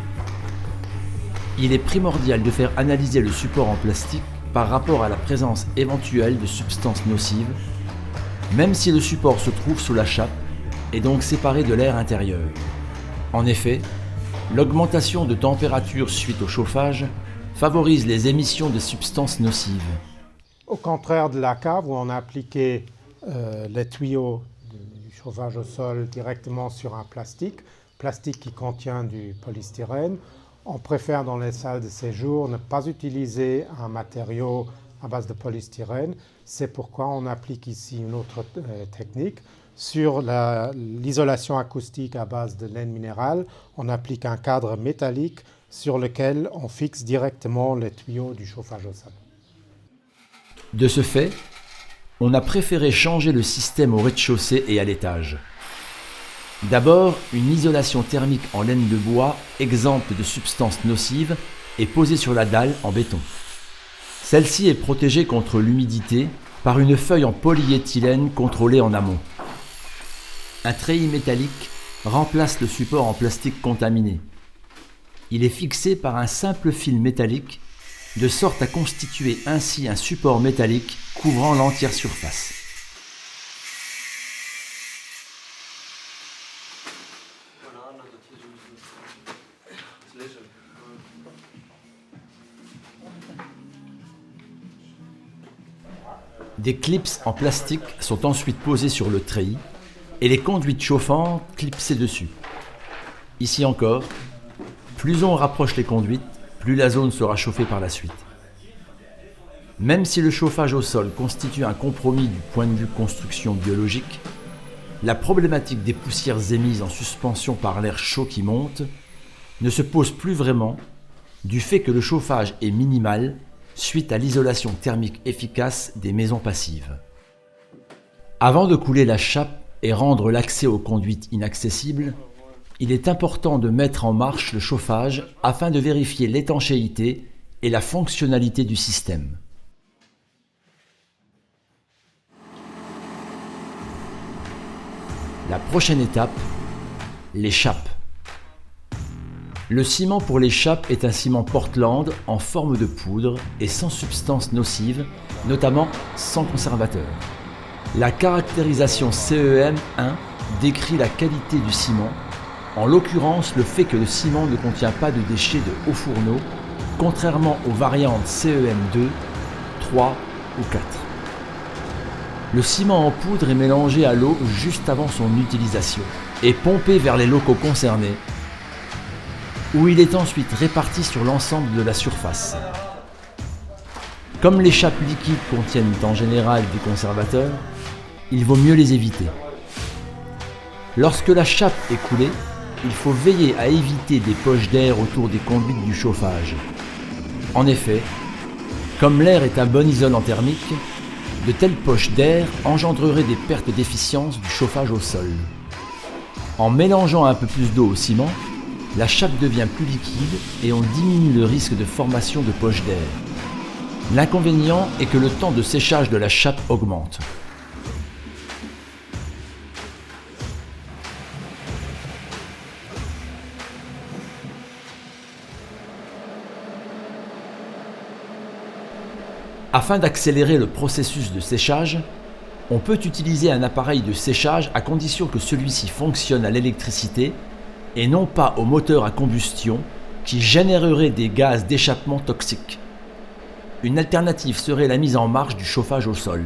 Il est primordial de faire analyser le support en plastique par rapport à la présence éventuelle de substances nocives, même si le support se trouve sous la chape et donc séparé de l'air intérieur. En effet, l'augmentation de température suite au chauffage favorise les émissions de substances nocives. Au contraire de la cave où on a appliqué les tuyaux du chauffage au sol directement sur un plastique qui contient du polystyrène, on préfère dans les salles de séjour ne pas utiliser un matériau à base de polystyrène. C'est pourquoi on applique ici une autre technique. Sur l'isolation acoustique à base de laine minérale, on applique un cadre métallique sur lequel on fixe directement les tuyaux du chauffage au sol. De ce fait, on a préféré changer le système au rez-de-chaussée et à l'étage. D'abord, une isolation thermique en laine de bois exempte de substances nocives est posée sur la dalle en béton. Celle-ci est protégée contre l'humidité par une feuille en polyéthylène contrôlée en amont. Un treillis métallique remplace le support en plastique contaminé. Il est fixé par un simple fil métallique de sorte à constituer ainsi un support métallique couvrant l'entière surface. Des clips en plastique sont ensuite posés sur le treillis et les conduites chauffantes clipsées dessus. Ici encore, plus on rapproche les conduites, plus la zone sera chauffée par la suite. Même si le chauffage au sol constitue un compromis du point de vue construction biologique, la problématique des poussières émises en suspension par l'air chaud qui monte ne se pose plus vraiment du fait que le chauffage est minimal suite à l'isolation thermique efficace des maisons passives. Avant de couler la chape et rendre l'accès aux conduites inaccessible, il est important de mettre en marche le chauffage afin de vérifier l'étanchéité et la fonctionnalité du système. La prochaine étape, les chapes. Le ciment pour les chapes est un ciment Portland en forme de poudre et sans substances nocives, notamment sans conservateur. La caractérisation CEM 1 décrit la qualité du ciment, en l'occurrence le fait que le ciment ne contient pas de déchets de hauts fourneaux, contrairement aux variantes CEM 2, 3 ou 4. Le ciment en poudre est mélangé à l'eau juste avant son utilisation et pompé vers les locaux concernés, où il est ensuite réparti sur l'ensemble de la surface. Comme les chappes liquides contiennent en général des conservateurs, il vaut mieux les éviter. Lorsque la chape est coulée, il faut veiller à éviter des poches d'air autour des conduites du chauffage. En effet, comme l'air est un bon isolant thermique, de telles poches d'air engendreraient des pertes d'efficience du chauffage au sol. En mélangeant un peu plus d'eau au ciment, la chape devient plus liquide et on diminue le risque de formation de poches d'air. L'inconvénient est que le temps de séchage de la chape augmente. Afin d'accélérer le processus de séchage, on peut utiliser un appareil de séchage à condition que celui-ci fonctionne à l'électricité et non pas au moteur à combustion qui générerait des gaz d'échappement toxiques. Une alternative serait la mise en marche du chauffage au sol.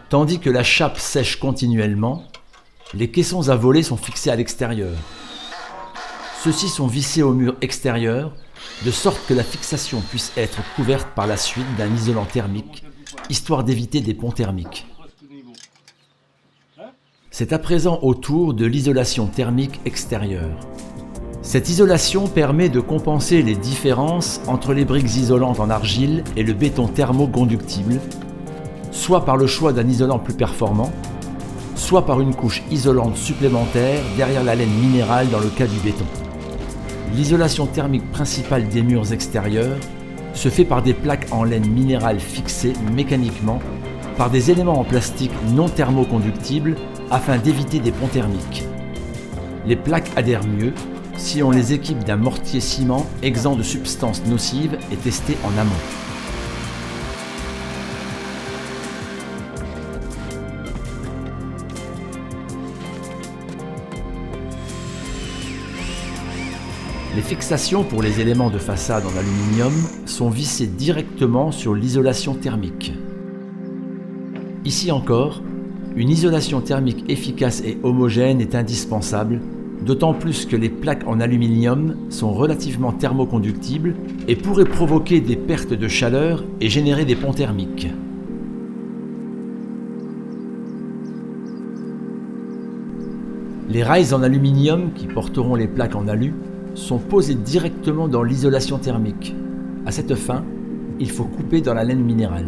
Tandis que la chape sèche continuellement, les caissons à voler sont fixés à l'extérieur. Ceux-ci sont vissés au mur extérieur, de sorte que la fixation puisse être couverte par la suite d'un isolant thermique, histoire d'éviter des ponts thermiques. C'est à présent au tour de l'isolation thermique extérieure. Cette isolation permet de compenser les différences entre les briques isolantes en argile et le béton thermoconductible, soit par le choix d'un isolant plus performant, soit par une couche isolante supplémentaire derrière la laine minérale dans le cas du béton. L'isolation thermique principale des murs extérieurs se fait par des plaques en laine minérale fixées mécaniquement par des éléments en plastique non thermoconductibles afin d'éviter des ponts thermiques. Les plaques adhèrent mieux si on les équipe d'un mortier ciment exempt de substances nocives et testé en amont. Les fixations pour les éléments de façade en aluminium sont vissées directement sur l'isolation thermique. Ici encore, une isolation thermique efficace et homogène est indispensable, d'autant plus que les plaques en aluminium sont relativement thermoconductibles et pourraient provoquer des pertes de chaleur et générer des ponts thermiques. Les rails en aluminium qui porteront les plaques en alu sont posés directement dans l'isolation thermique. À cette fin, il faut couper dans la laine minérale.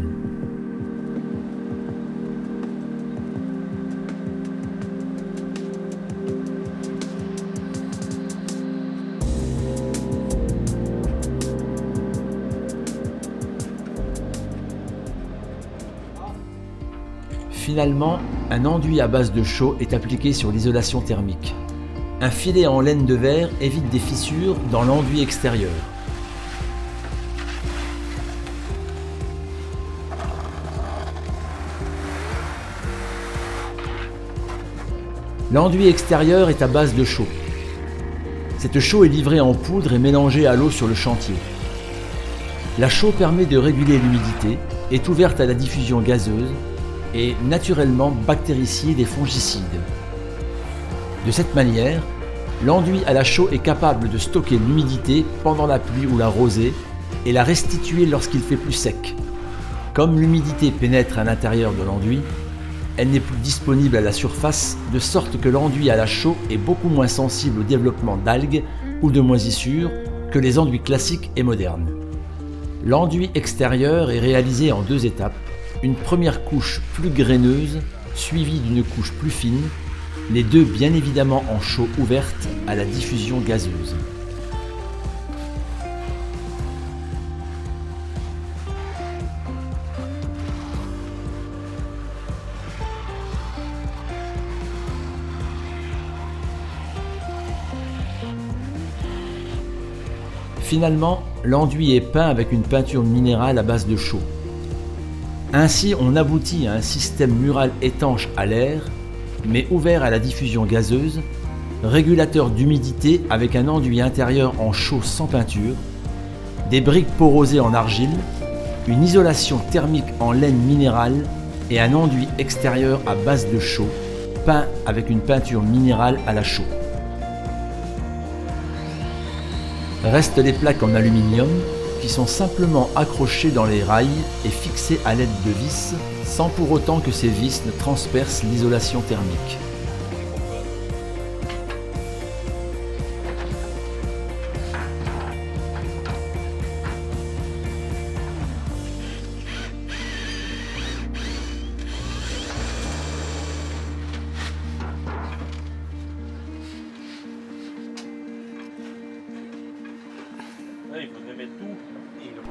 Finalement, un enduit à base de chaux est appliqué sur l'isolation thermique. Un filet en laine de verre évite des fissures dans l'enduit extérieur. L'enduit extérieur est à base de chaux. Cette chaux est livrée en poudre et mélangée à l'eau sur le chantier. La chaux permet de réguler l'humidité, est ouverte à la diffusion gazeuse et naturellement bactéricide et fongicide. De cette manière, l'enduit à la chaux est capable de stocker l'humidité pendant la pluie ou la rosée et la restituer lorsqu'il fait plus sec. Comme l'humidité pénètre à l'intérieur de l'enduit, elle n'est plus disponible à la surface, de sorte que l'enduit à la chaux est beaucoup moins sensible au développement d'algues ou de moisissures que les enduits classiques et modernes. L'enduit extérieur est réalisé en 2 étapes, une première couche plus graineuse suivie d'une couche plus fine, les deux bien évidemment en chaux ouverte à la diffusion gazeuse. Finalement, l'enduit est peint avec une peinture minérale à base de chaux. Ainsi, on aboutit à un système mural étanche à l'air, mais ouvert à la diffusion gazeuse, régulateur d'humidité avec un enduit intérieur en chaux sans peinture, des briques porosées en argile, une isolation thermique en laine minérale et un enduit extérieur à base de chaux, peint avec une peinture minérale à la chaux. Restent les plaques en aluminium qui sont simplement accrochées dans les rails et fixées à l'aide de vis, sans pour autant que ces vis ne transpercent l'isolation thermique.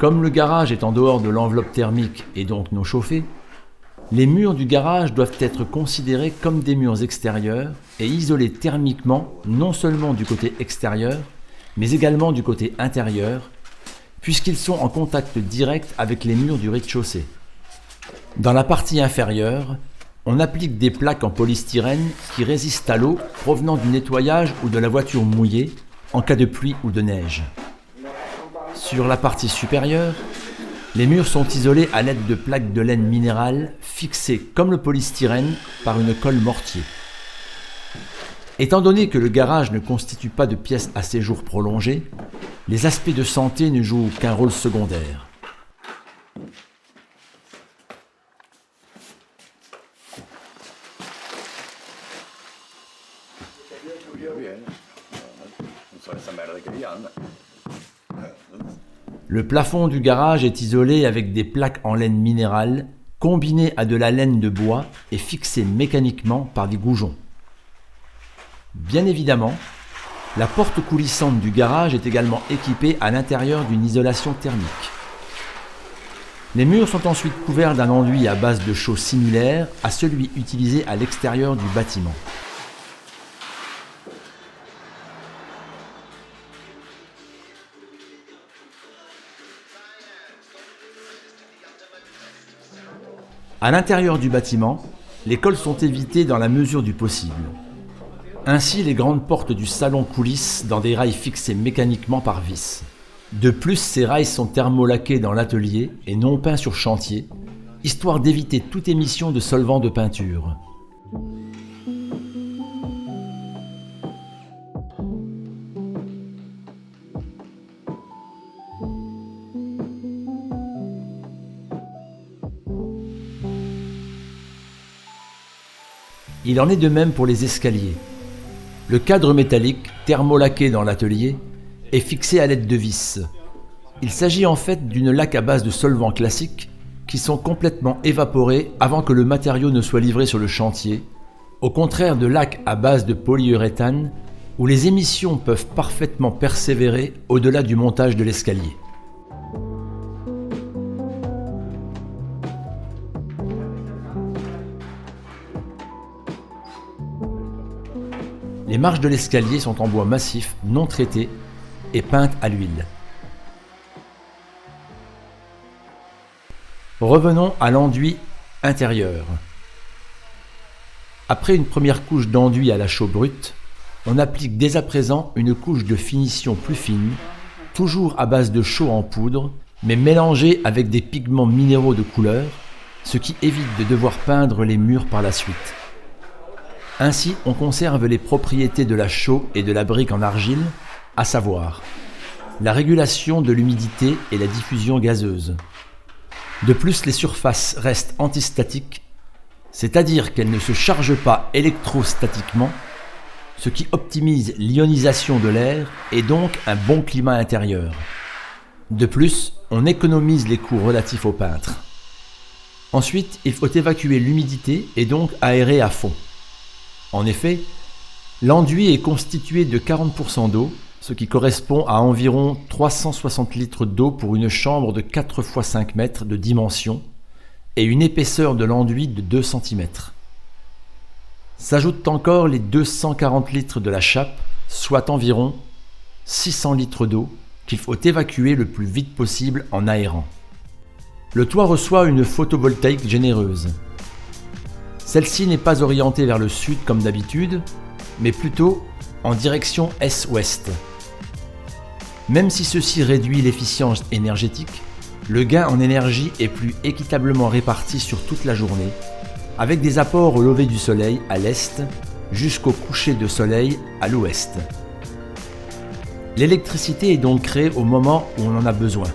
Comme le garage est en dehors de l'enveloppe thermique et donc non chauffé, les murs du garage doivent être considérés comme des murs extérieurs et isolés thermiquement non seulement du côté extérieur, mais également du côté intérieur, puisqu'ils sont en contact direct avec les murs du rez-de-chaussée. Dans la partie inférieure, on applique des plaques en polystyrène qui résistent à l'eau provenant du nettoyage ou de la voiture mouillée en cas de pluie ou de neige. Sur la partie supérieure, les murs sont isolés à l'aide de plaques de laine minérale fixées comme le polystyrène par une colle mortier. Étant donné que le garage ne constitue pas de pièce à séjour prolongé, les aspects de santé ne jouent qu'un rôle secondaire. Le plafond du garage est isolé avec des plaques en laine minérale combinées à de la laine de bois et fixées mécaniquement par des goujons. Bien évidemment, la porte coulissante du garage est également équipée à l'intérieur d'une isolation thermique. Les murs sont ensuite couverts d'un enduit à base de chaux similaire à celui utilisé à l'extérieur du bâtiment. À l'intérieur du bâtiment, les cols sont évités dans la mesure du possible. Ainsi, les grandes portes du salon coulissent dans des rails fixés mécaniquement par vis. De plus, ces rails sont thermolaqués dans l'atelier et non peints sur chantier, histoire d'éviter toute émission de solvant de peinture. Il en est de même pour les escaliers. Le cadre métallique, thermolaqué dans l'atelier, est fixé à l'aide de vis. Il s'agit en fait d'une laque à base de solvants classiques qui sont complètement évaporés avant que le matériau ne soit livré sur le chantier, au contraire de laques à base de polyuréthane où les émissions peuvent parfaitement persévérer au-delà du montage de l'escalier. Les marches de l'escalier sont en bois massif, non traité et peintes à l'huile. Revenons à l'enduit intérieur. Après une première couche d'enduit à la chaux brute, on applique dès à présent une couche de finition plus fine, toujours à base de chaux en poudre, mais mélangée avec des pigments minéraux de couleur, ce qui évite de devoir peindre les murs par la suite. Ainsi, on conserve les propriétés de la chaux et de la brique en argile, à savoir la régulation de l'humidité et la diffusion gazeuse. De plus, les surfaces restent antistatiques, c'est-à-dire qu'elles ne se chargent pas électrostatiquement, ce qui optimise l'ionisation de l'air et donc un bon climat intérieur. De plus, on économise les coûts relatifs au peintre. Ensuite, il faut évacuer l'humidité et donc aérer à fond. En effet, l'enduit est constitué de 40% d'eau, ce qui correspond à environ 360 litres d'eau pour une chambre de 4 x 5 mètres de dimension et une épaisseur de l'enduit de 2 cm. S'ajoutent encore les 240 litres de la chape, soit environ 600 litres d'eau qu'il faut évacuer le plus vite possible en aérant. Le toit reçoit une photovoltaïque généreuse. Celle-ci n'est pas orientée vers le sud comme d'habitude, mais plutôt en direction est-ouest. Même si ceci réduit l'efficience énergétique, le gain en énergie est plus équitablement réparti sur toute la journée, avec des apports au lever du soleil à l'est jusqu'au coucher de soleil à l'ouest. L'électricité est donc créée au moment où on en a besoin.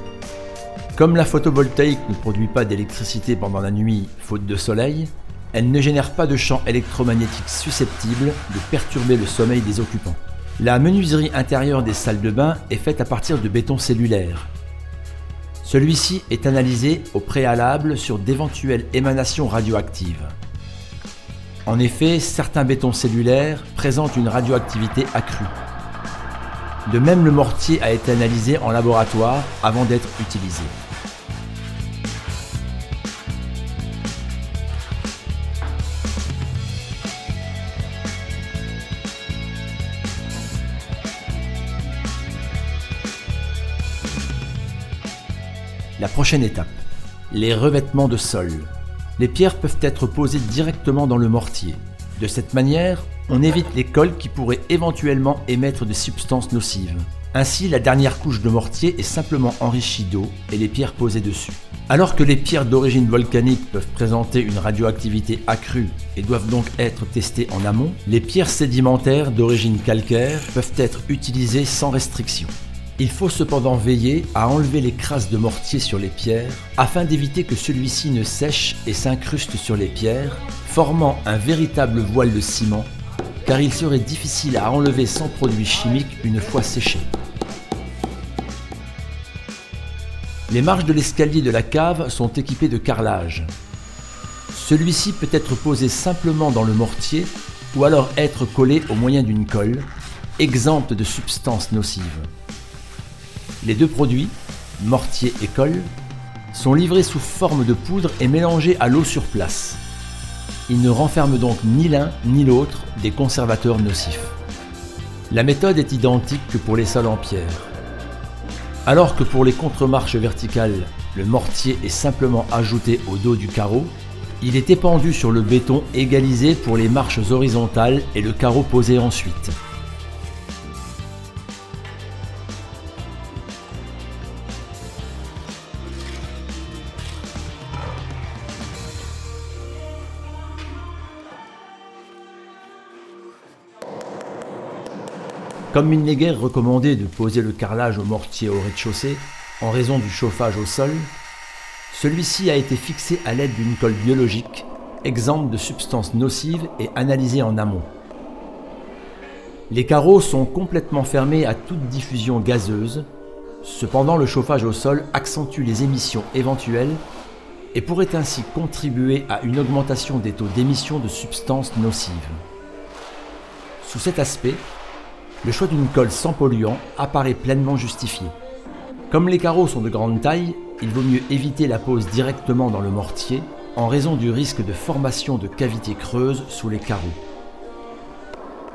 Comme la photovoltaïque ne produit pas d'électricité pendant la nuit faute de soleil, elle ne génère pas de champ électromagnétique susceptible de perturber le sommeil des occupants. La menuiserie intérieure des salles de bain est faite à partir de béton cellulaire. Celui-ci est analysé au préalable sur d'éventuelles émanations radioactives. En effet, certains bétons cellulaires présentent une radioactivité accrue. De même, le mortier a été analysé en laboratoire avant d'être utilisé. La prochaine étape, les revêtements de sol. Les pierres peuvent être posées directement dans le mortier. De cette manière, on évite les cols qui pourraient éventuellement émettre des substances nocives. Ainsi, la dernière couche de mortier est simplement enrichie d'eau et les pierres posées dessus. Alors que les pierres d'origine volcanique peuvent présenter une radioactivité accrue et doivent donc être testées en amont, les pierres sédimentaires d'origine calcaire peuvent être utilisées sans restriction. Il faut cependant veiller à enlever les crasses de mortier sur les pierres afin d'éviter que celui-ci ne sèche et s'incruste sur les pierres, formant un véritable voile de ciment, car il serait difficile à enlever sans produits chimiques une fois séché. Les marches de l'escalier de la cave sont équipées de carrelage. Celui-ci peut être posé simplement dans le mortier ou alors être collé au moyen d'une colle, exempte de substances nocives. Les deux produits, mortier et colle, sont livrés sous forme de poudre et mélangés à l'eau sur place. Ils ne renferment donc ni l'un ni l'autre des conservateurs nocifs. La méthode est identique que pour les sols en pierre. Alors que pour les contre-marches verticales, le mortier est simplement ajouté au dos du carreau, il est épandu sur le béton égalisé pour les marches horizontales et le carreau posé ensuite. Comme il n'est guère recommandé de poser le carrelage au mortier au rez-de-chaussée en raison du chauffage au sol, celui-ci a été fixé à l'aide d'une colle biologique, exempte de substances nocives et analysée en amont. Les carreaux sont complètement fermés à toute diffusion gazeuse, cependant le chauffage au sol accentue les émissions éventuelles et pourrait ainsi contribuer à une augmentation des taux d'émission de substances nocives. Sous cet aspect, le choix d'une colle sans polluant apparaît pleinement justifié. Comme les carreaux sont de grande taille, il vaut mieux éviter la pose directement dans le mortier en raison du risque de formation de cavités creuses sous les carreaux.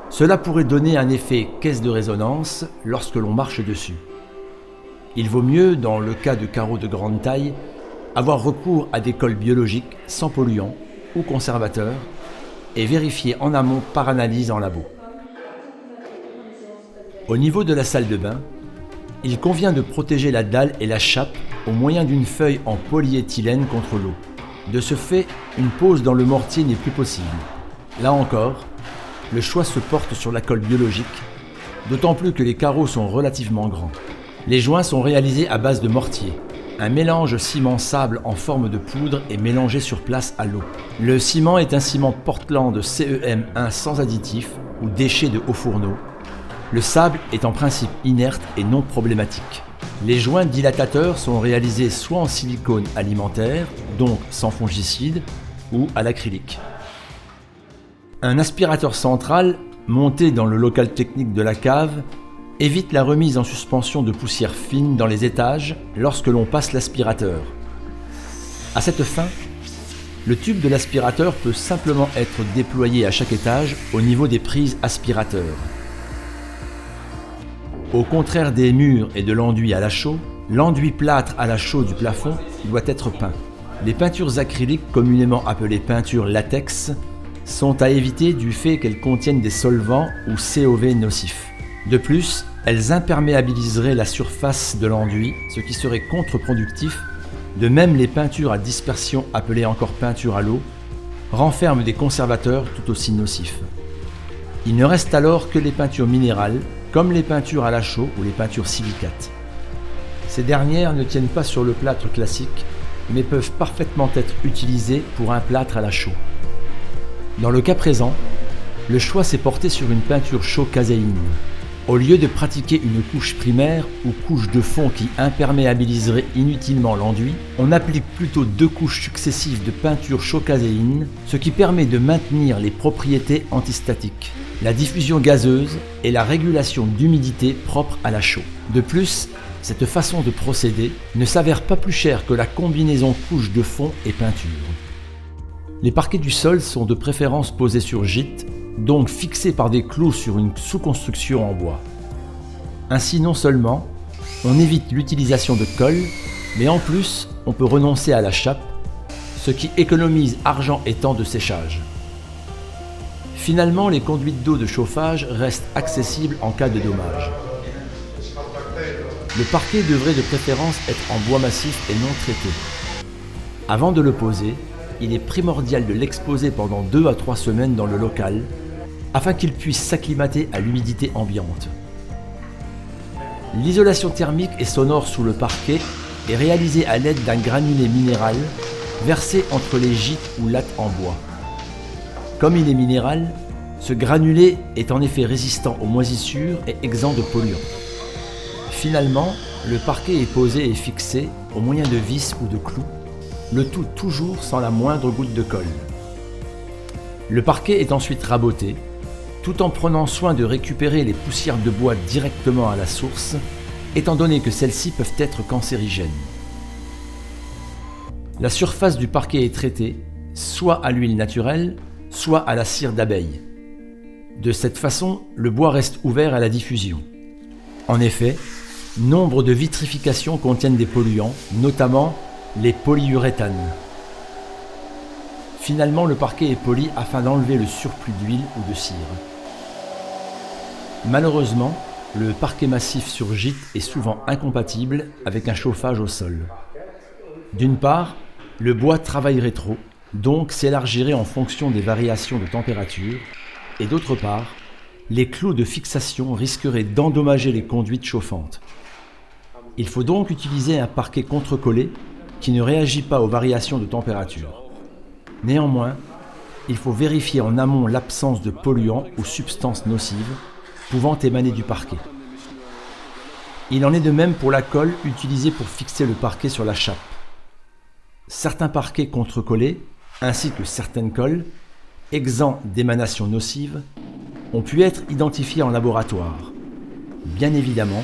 Cela pourrait donner un effet caisse de résonance lorsque l'on marche dessus. Il vaut mieux, dans le cas de carreaux de grande taille, avoir recours à des colles biologiques sans polluants ou conservateurs et vérifier en amont par analyse en labo. Au niveau de la salle de bain, il convient de protéger la dalle et la chape au moyen d'une feuille en polyéthylène contre l'eau. De ce fait, une pose dans le mortier n'est plus possible. Là encore, le choix se porte sur la colle biologique, d'autant plus que les carreaux sont relativement grands. Les joints sont réalisés à base de mortier. Un mélange ciment-sable en forme de poudre est mélangé sur place à l'eau. Le ciment est un ciment Portland CEM1 sans additif ou déchet de haut fourneau. Le sable est en principe inerte et non problématique. Les joints dilatateurs sont réalisés soit en silicone alimentaire, donc sans fongicide, ou à l'acrylique. Un aspirateur central, monté dans le local technique de la cave, évite la remise en suspension de poussière fine dans les étages lorsque l'on passe l'aspirateur. À cette fin, le tube de l'aspirateur peut simplement être déployé à chaque étage au niveau des prises aspirateurs. Au contraire des murs et de l'enduit à la chaux, l'enduit plâtre à la chaux du plafond doit être peint. Les peintures acryliques, communément appelées peintures latex, sont à éviter du fait qu'elles contiennent des solvants ou COV nocifs. De plus, elles imperméabiliseraient la surface de l'enduit, ce qui serait contre-productif. De même, les peintures à dispersion, appelées encore peintures à l'eau, renferment des conservateurs tout aussi nocifs. Il ne reste alors que les peintures minérales, comme les peintures à la chaux ou les peintures silicates. Ces dernières ne tiennent pas sur le plâtre classique, mais peuvent parfaitement être utilisées pour un plâtre à la chaux. Dans le cas présent, le choix s'est porté sur une peinture chaux caséine. Au lieu de pratiquer une couche primaire ou couche de fond qui imperméabiliserait inutilement l'enduit, on applique plutôt 2 couches successives de peinture chaux caséine, ce qui permet de maintenir les propriétés antistatiques, la diffusion gazeuse et la régulation d'humidité propre à la chaux. De plus, cette façon de procéder ne s'avère pas plus chère que la combinaison couche de fond et peinture. Les parquets du sol sont de préférence posés sur gîte, donc fixés par des clous sur une sous-construction en bois. Ainsi, non seulement on évite l'utilisation de colle, mais en plus on peut renoncer à la chape, ce qui économise argent et temps de séchage. Finalement, les conduites d'eau de chauffage restent accessibles en cas de dommage. Le parquet devrait de préférence être en bois massif et non traité. Avant de le poser, il est primordial de l'exposer pendant 2 à 3 semaines dans le local, afin qu'il puisse s'acclimater à l'humidité ambiante. L'isolation thermique et sonore sous le parquet est réalisée à l'aide d'un granulé minéral versé entre les gîtes ou lattes en bois. Comme il est minéral, ce granulé est en effet résistant aux moisissures et exempt de polluants. Finalement, le parquet est posé et fixé au moyen de vis ou de clous, le tout toujours sans la moindre goutte de colle. Le parquet est ensuite raboté, tout en prenant soin de récupérer les poussières de bois directement à la source, étant donné que celles-ci peuvent être cancérigènes. La surface du parquet est traitée, soit à l'huile naturelle, soit à la cire d'abeille. De cette façon, le bois reste ouvert à la diffusion. En effet, nombre de vitrifications contiennent des polluants, notamment les polyuréthanes. Finalement, le parquet est poli afin d'enlever le surplus d'huile ou de cire. Malheureusement, le parquet massif sur gîte est souvent incompatible avec un chauffage au sol. D'une part, le bois travaillerait trop, donc s'élargirait en fonction des variations de température, et d'autre part, les clous de fixation risqueraient d'endommager les conduites chauffantes. Il faut donc utiliser un parquet contre-collé qui ne réagit pas aux variations de température. Néanmoins, il faut vérifier en amont l'absence de polluants ou substances nocives pouvant émaner du parquet. Il en est de même pour la colle utilisée pour fixer le parquet sur la chape. Certains parquets contre-collés, ainsi que certaines colles, exempts d'émanations nocives, ont pu être identifiés en laboratoire. Bien évidemment,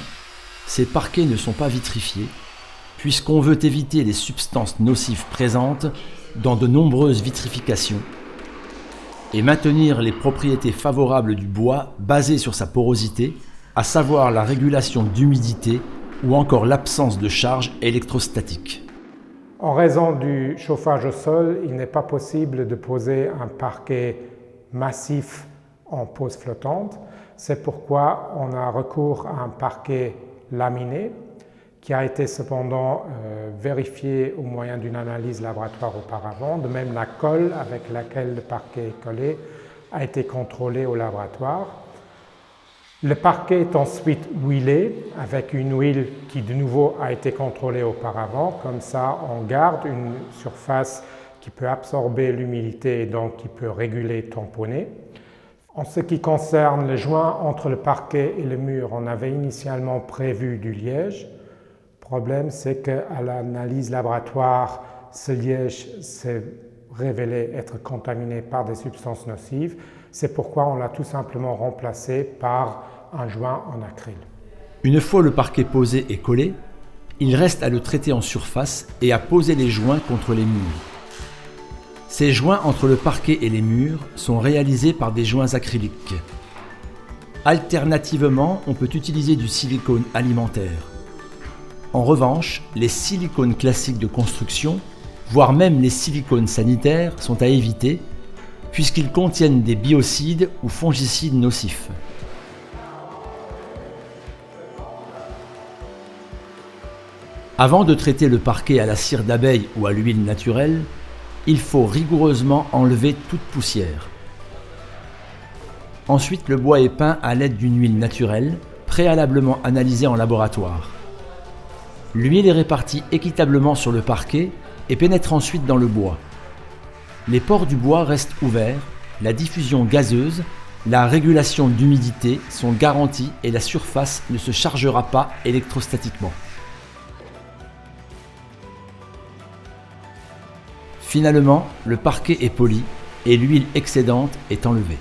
ces parquets ne sont pas vitrifiés, puisqu'on veut éviter les substances nocives présentes dans de nombreuses vitrifications et maintenir les propriétés favorables du bois basées sur sa porosité, à savoir la régulation d'humidité ou encore l'absence de charge électrostatique. En raison du chauffage au sol, il n'est pas possible de poser un parquet massif en pose flottante. C'est pourquoi on a recours à un parquet laminé qui a été cependant vérifié au moyen d'une analyse laboratoire auparavant. De même, la colle avec laquelle le parquet est collé a été contrôlée au laboratoire. Le parquet est ensuite huilé avec une huile qui de nouveau a été contrôlée auparavant. Comme ça, on garde une surface qui peut absorber l'humidité et donc qui peut réguler, tamponner. En ce qui concerne le joint entre le parquet et le mur, on avait initialement prévu du liège. Le problème, c'est qu'à l'analyse laboratoire, ce liège s'est révélé être contaminé par des substances nocives. C'est pourquoi on l'a tout simplement remplacé par un joint en acryl. Une fois le parquet posé et collé, il reste à le traiter en surface et à poser les joints contre les murs. Ces joints entre le parquet et les murs sont réalisés par des joints acryliques. Alternativement, on peut utiliser du silicone alimentaire. En revanche, les silicones classiques de construction, voire même les silicones sanitaires, sont à éviter, puisqu'ils contiennent des biocides ou fongicides nocifs. Avant de traiter le parquet à la cire d'abeille ou à l'huile naturelle, il faut rigoureusement enlever toute poussière. Ensuite, le bois est peint à l'aide d'une huile naturelle, préalablement analysée en laboratoire. L'huile est répartie équitablement sur le parquet et pénètre ensuite dans le bois. Les pores du bois restent ouverts, la diffusion gazeuse, la régulation d'humidité sont garanties et la surface ne se chargera pas électrostatiquement. Finalement, le parquet est poli et l'huile excédente est enlevée.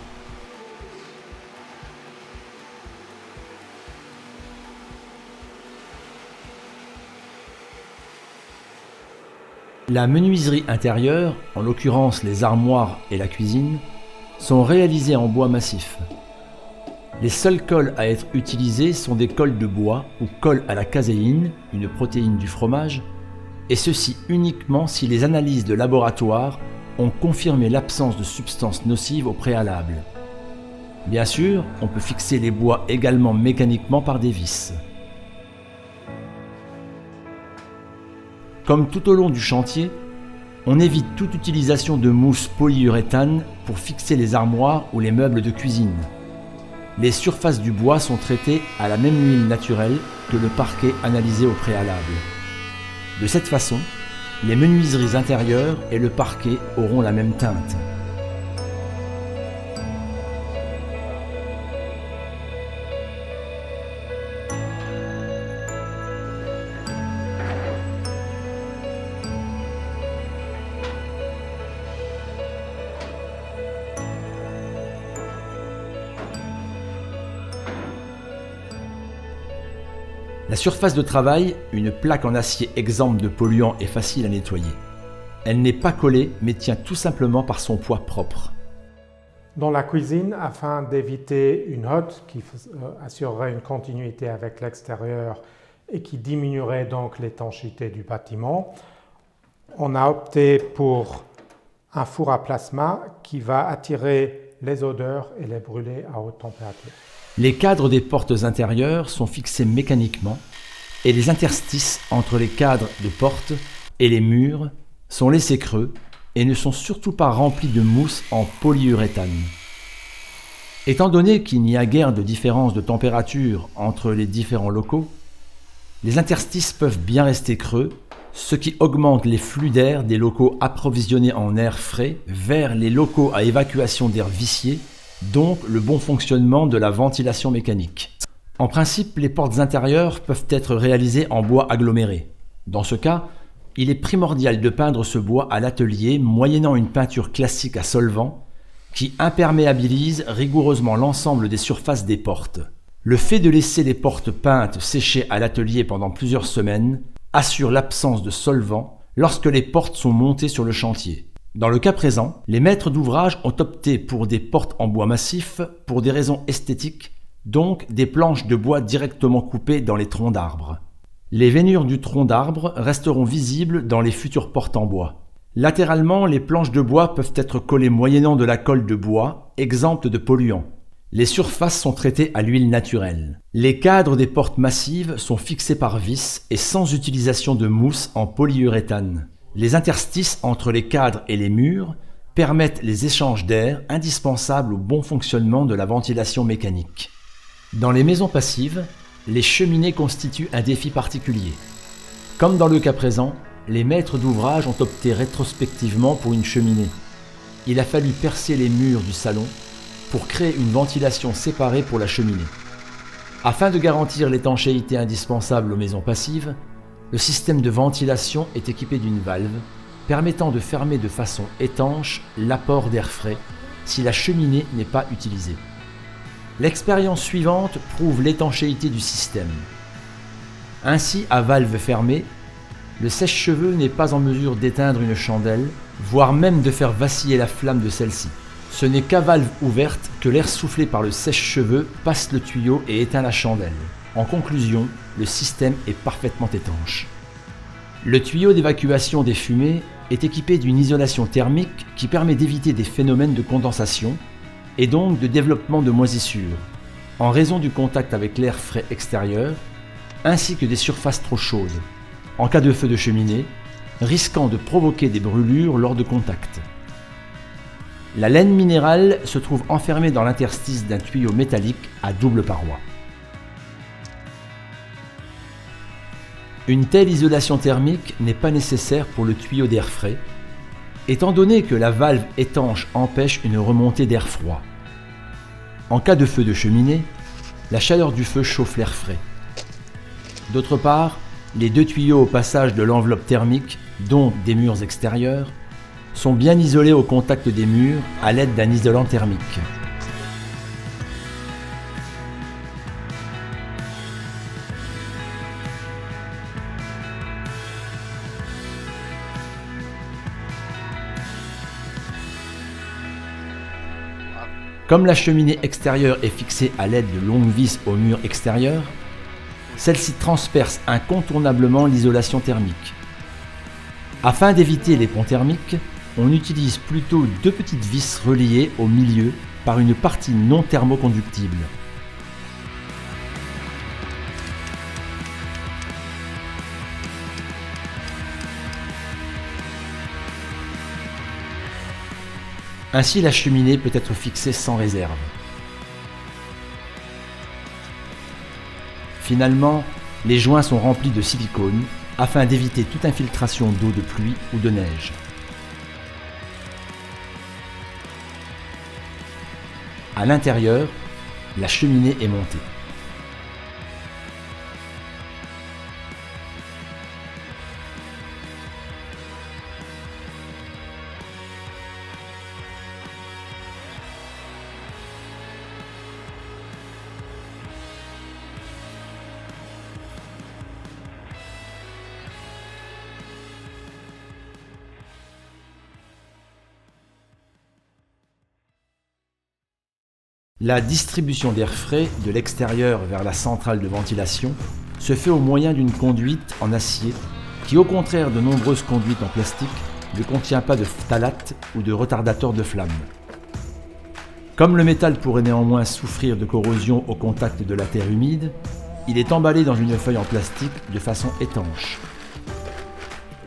La menuiserie intérieure, en l'occurrence les armoires et la cuisine, sont réalisées en bois massif. Les seuls cols à être utilisés sont des cols de bois ou cols à la caséine, une protéine du fromage, et ceci uniquement si les analyses de laboratoire ont confirmé l'absence de substances nocives au préalable. Bien sûr, on peut fixer les bois également mécaniquement par des vis. Comme tout au long du chantier, on évite toute utilisation de mousse polyuréthane pour fixer les armoires ou les meubles de cuisine. Les surfaces du bois sont traitées à la même huile naturelle que le parquet analysé au préalable. De cette façon, les menuiseries intérieures et le parquet auront la même teinte. La surface de travail, une plaque en acier exempte de polluants et facile à nettoyer. Elle n'est pas collée mais tient tout simplement par son poids propre. Dans la cuisine, afin d'éviter une hotte qui assurerait une continuité avec l'extérieur et qui diminuerait donc l'étanchéité du bâtiment, on a opté pour un four à plasma qui va attirer les odeurs et les brûler à haute température. Les cadres des portes intérieures sont fixés mécaniquement et les interstices entre les cadres de portes et les murs sont laissés creux et ne sont surtout pas remplis de mousse en polyuréthane. Étant donné qu'il n'y a guère de différence de température entre les différents locaux, les interstices peuvent bien rester creux, ce qui augmente les flux d'air des locaux approvisionnés en air frais vers les locaux à évacuation d'air vicié, donc le bon fonctionnement de la ventilation mécanique. En principe, les portes intérieures peuvent être réalisées en bois aggloméré. Dans ce cas, il est primordial de peindre ce bois à l'atelier moyennant une peinture classique à solvant qui imperméabilise rigoureusement l'ensemble des surfaces des portes. Le fait de laisser les portes peintes sécher à l'atelier pendant plusieurs semaines assure l'absence de solvant lorsque les portes sont montées sur le chantier. Dans le cas présent, les maîtres d'ouvrage ont opté pour des portes en bois massif pour des raisons esthétiques, donc des planches de bois directement coupées dans les troncs d'arbres. Les veinures du tronc d'arbre resteront visibles dans les futures portes en bois. Latéralement, les planches de bois peuvent être collées moyennant de la colle de bois, exempte de polluants. Les surfaces sont traitées à l'huile naturelle. Les cadres des portes massives sont fixés par vis et sans utilisation de mousse en polyuréthane. Les interstices entre les cadres et les murs permettent les échanges d'air indispensables au bon fonctionnement de la ventilation mécanique. Dans les maisons passives, les cheminées constituent un défi particulier. Comme dans le cas présent, les maîtres d'ouvrage ont opté rétrospectivement pour une cheminée. Il a fallu percer les murs du salon pour créer une ventilation séparée pour la cheminée. Afin de garantir l'étanchéité indispensable aux maisons passives, le système de ventilation est équipé d'une valve permettant de fermer de façon étanche l'apport d'air frais si la cheminée n'est pas utilisée. L'expérience suivante prouve l'étanchéité du système. Ainsi, à valve fermée, le sèche-cheveux n'est pas en mesure d'éteindre une chandelle, voire même de faire vaciller la flamme de celle-ci. Ce n'est qu'à valve ouverte que l'air soufflé par le sèche-cheveux passe le tuyau et éteint la chandelle. En conclusion, le système est parfaitement étanche. Le tuyau d'évacuation des fumées est équipé d'une isolation thermique qui permet d'éviter des phénomènes de condensation et donc de développement de moisissures, en raison du contact avec l'air frais extérieur, ainsi que des surfaces trop chaudes, en cas de feu de cheminée, risquant de provoquer des brûlures lors de contact. La laine minérale se trouve enfermée dans l'interstice d'un tuyau métallique à double paroi. Une telle isolation thermique n'est pas nécessaire pour le tuyau d'air frais, étant donné que la valve étanche empêche une remontée d'air froid. En cas de feu de cheminée, la chaleur du feu chauffe l'air frais. D'autre part, les deux tuyaux au passage de l'enveloppe thermique, donc des murs extérieurs, sont bien isolés au contact des murs à l'aide d'un isolant thermique. Comme la cheminée extérieure est fixée à l'aide de longues vis au mur extérieur, celle-ci transperce incontournablement l'isolation thermique. Afin d'éviter les ponts thermiques, on utilise plutôt deux petites vis reliées au milieu par une partie non thermoconductible. Ainsi, la cheminée peut être fixée sans réserve. Finalement, les joints sont remplis de silicone afin d'éviter toute infiltration d'eau de pluie ou de neige. À l'intérieur, la cheminée est montée. La distribution d'air frais de l'extérieur vers la centrale de ventilation se fait au moyen d'une conduite en acier qui, au contraire de nombreuses conduites en plastique, ne contient pas de phtalate ou de retardateur de flamme. Comme le métal pourrait néanmoins souffrir de corrosion au contact de la terre humide, il est emballé dans une feuille en plastique de façon étanche.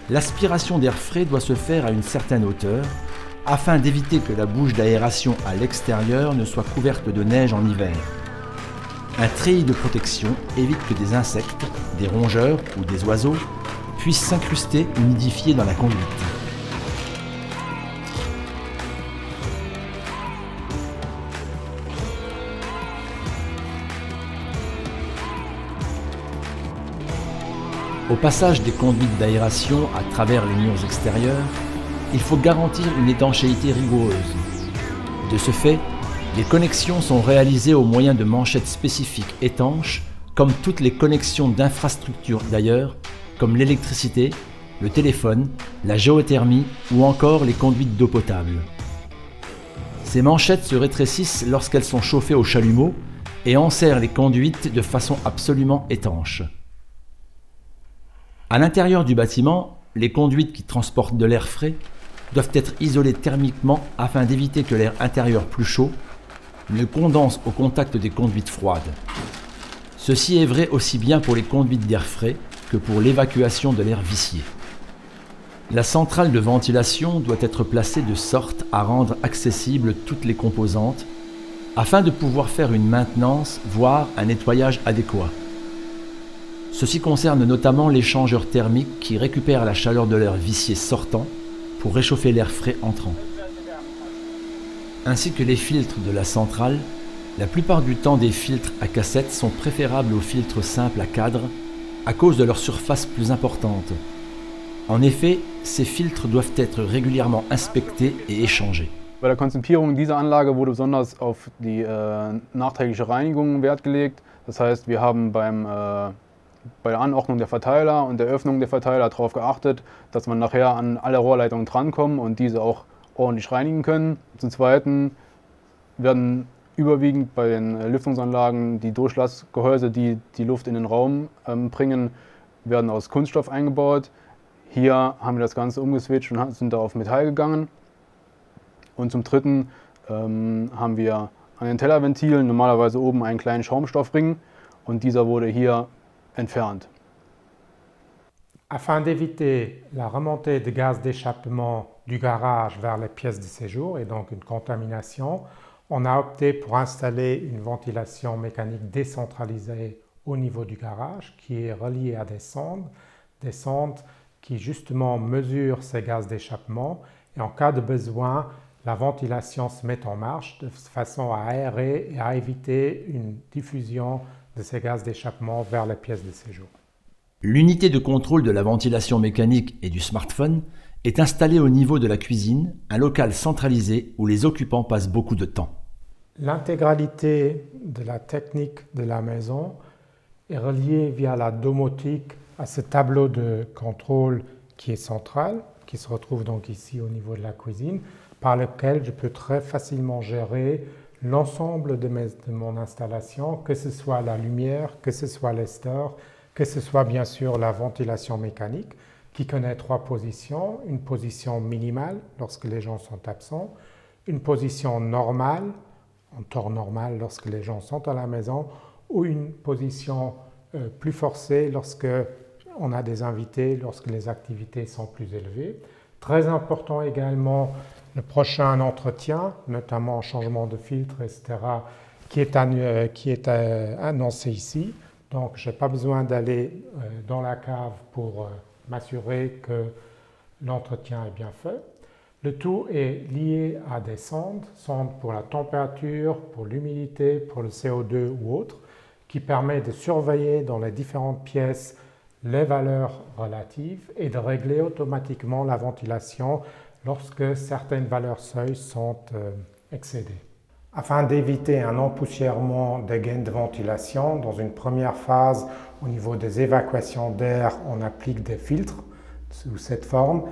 L'aspiration d'air frais doit se faire à une certaine hauteur, afin d'éviter que la bouche d'aération à l'extérieur ne soit couverte de neige en hiver. Un treillis de protection évite que des insectes, des rongeurs ou des oiseaux puissent s'incruster ou nidifier dans la conduite. Au passage des conduites d'aération à travers les murs extérieurs, il faut garantir une étanchéité rigoureuse. De ce fait, les connexions sont réalisées au moyen de manchettes spécifiques étanches, comme toutes les connexions d'infrastructures d'ailleurs, comme l'électricité, le téléphone, la géothermie ou encore les conduites d'eau potable. Ces manchettes se rétrécissent lorsqu'elles sont chauffées au chalumeau et enserrent les conduites de façon absolument étanche. À l'intérieur du bâtiment, les conduites qui transportent de l'air frais doivent être isolées thermiquement afin d'éviter que l'air intérieur plus chaud ne condense au contact des conduites froides. Ceci est vrai aussi bien pour les conduites d'air frais que pour l'évacuation de l'air vicié. La centrale de ventilation doit être placée de sorte à rendre accessibles toutes les composantes afin de pouvoir faire une maintenance, voire un nettoyage adéquat. Ceci concerne notamment l'échangeur thermique qui récupère la chaleur de l'air vicié sortant pour réchauffer l'air frais entrant. Ainsi que les filtres de la centrale, la plupart du temps des filtres à cassette sont préférables aux filtres simples à cadre à cause de leur surface plus importante. En effet, ces filtres doivent être régulièrement inspectés et échangés. Bei der Konzipierung dieser Anlage wurde besonders auf die nachträgliche Reinigung Wert gelegt. Das heißt, wir haben bei der Anordnung der Verteiler und der Öffnung der Verteiler darauf geachtet, dass man nachher an alle Rohrleitungen drankommen und diese auch ordentlich reinigen können. Zum Zweiten werden überwiegend bei den Lüftungsanlagen die Durchlassgehäuse, die die Luft in den Raum bringen, werden aus Kunststoff eingebaut. Hier haben wir das Ganze umgeswitcht und sind da auf Metall gegangen. Und zum dritten haben wir an den Tellerventilen normalerweise oben einen kleinen Schaumstoffring und dieser wurde hier entfernt. Afin d'éviter la remontée de gaz d'échappement du garage vers les pièces de séjour et donc une contamination, on a opté pour installer une ventilation mécanique décentralisée au niveau du garage qui est reliée à des sondes qui justement mesurent ces gaz d'échappement et en cas de besoin, la ventilation se met en marche de façon à aérer et à éviter une diffusion de ces gaz d'échappement vers les pièces de séjour. L'unité de contrôle de la ventilation mécanique et du smartphone est installée au niveau de la cuisine, un local centralisé où les occupants passent beaucoup de temps. L'intégralité de la technique de la maison est reliée via la domotique à ce tableau de contrôle qui est central, qui se retrouve donc ici au niveau de la cuisine, par lequel je peux très facilement gérer l'ensemble de mon installation, que ce soit la lumière, que ce soit les stores, que ce soit bien sûr la ventilation mécanique qui connaît 3 positions, une position minimale lorsque les gens sont absents, une position normale, en temps normal lorsque les gens sont à la maison, ou une position plus forcée lorsque on a des invités, lorsque les activités sont plus élevées. Très important également le prochain entretien, notamment changement de filtre, etc., qui est annoncé ici. Donc, je n'ai pas besoin d'aller dans la cave pour m'assurer que l'entretien est bien fait. Le tout est lié à des sondes pour la température, pour l'humidité, pour le CO2 ou autre, qui permet de surveiller dans les différentes pièces les valeurs relatives et de régler automatiquement la ventilation lorsque certaines valeurs seuil sont excédées. Afin d'éviter un empoussièrement des gaines de ventilation, dans une première phase, au niveau des évacuations d'air, on applique des filtres sous cette forme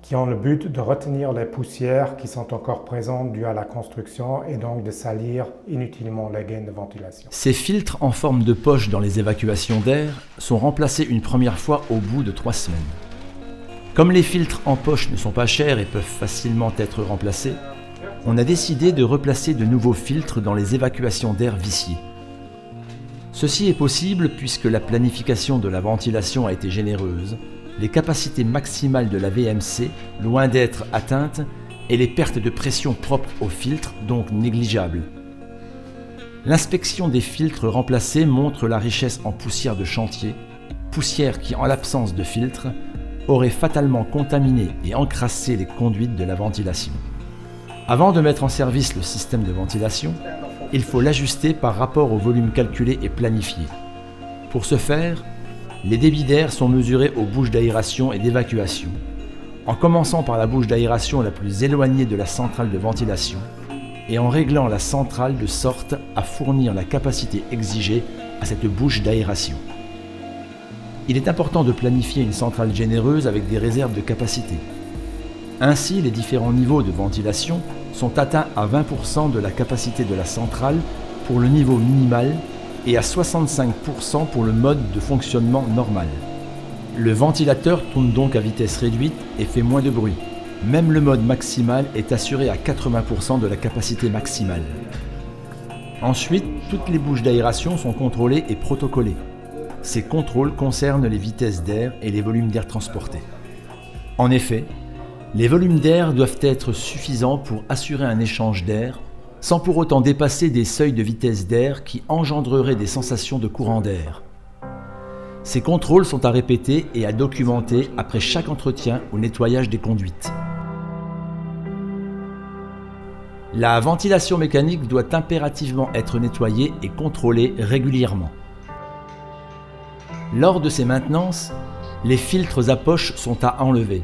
qui ont le but de retenir les poussières qui sont encore présentes dues à la construction et donc de salir inutilement les gaines de ventilation. Ces filtres en forme de poche dans les évacuations d'air sont remplacés une première fois au bout de 3 semaines. Comme les filtres en poche ne sont pas chers et peuvent facilement être remplacés, on a décidé de replacer de nouveaux filtres dans les évacuations d'air viciées. Ceci est possible puisque la planification de la ventilation a été généreuse, les capacités maximales de la VMC, loin d'être atteintes, et les pertes de pression propres aux filtres, donc négligeables. L'inspection des filtres remplacés montre la richesse en poussière de chantier, poussière qui, en l'absence de filtre, aurait fatalement contaminé et encrassé les conduites de la ventilation. Avant de mettre en service le système de ventilation, il faut l'ajuster par rapport au volume calculé et planifié. Pour ce faire, les débits d'air sont mesurés aux bouches d'aération et d'évacuation, en commençant par la bouche d'aération la plus éloignée de la centrale de ventilation et en réglant la centrale de sorte à fournir la capacité exigée à cette bouche d'aération. Il est important de planifier une centrale généreuse avec des réserves de capacité. Ainsi, les différents niveaux de ventilation sont atteints à 20% de la capacité de la centrale pour le niveau minimal et à 65% pour le mode de fonctionnement normal. Le ventilateur tourne donc à vitesse réduite et fait moins de bruit. Même le mode maximal est assuré à 80% de la capacité maximale. Ensuite, toutes les bouches d'aération sont contrôlées et protocolées. Ces contrôles concernent les vitesses d'air et les volumes d'air transportés. En effet, les volumes d'air doivent être suffisants pour assurer un échange d'air, sans pour autant dépasser des seuils de vitesse d'air qui engendreraient des sensations de courant d'air. Ces contrôles sont à répéter et à documenter après chaque entretien ou nettoyage des conduites. La ventilation mécanique doit impérativement être nettoyée et contrôlée régulièrement. Lors de ces maintenances, les filtres à poche sont à enlever.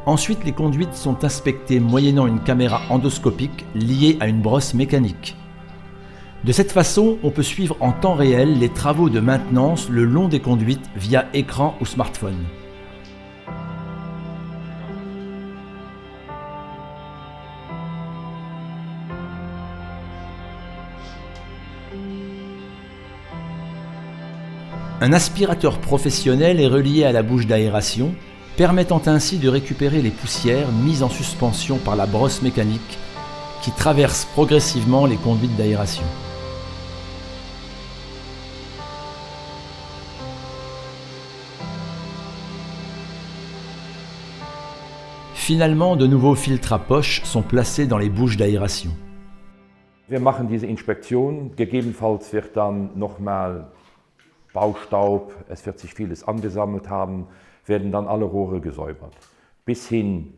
Ensuite, les conduites sont inspectées moyennant une caméra endoscopique liée à une brosse mécanique. De cette façon, on peut suivre en temps réel les travaux de maintenance le long des conduites via écran ou smartphone. Un aspirateur professionnel est relié à la bouche d'aération permettant ainsi de récupérer les poussières mises en suspension par la brosse mécanique qui traverse progressivement les conduites d'aération. Finalement, de nouveaux filtres à poche sont placés dans les bouches d'aération. Wir machen diese Inspektion, gegebenenfalls wird dann nochmal Baustaub, es wird sich vieles angesammelt haben, werden dann alle Rohre gesäubert. Bis hin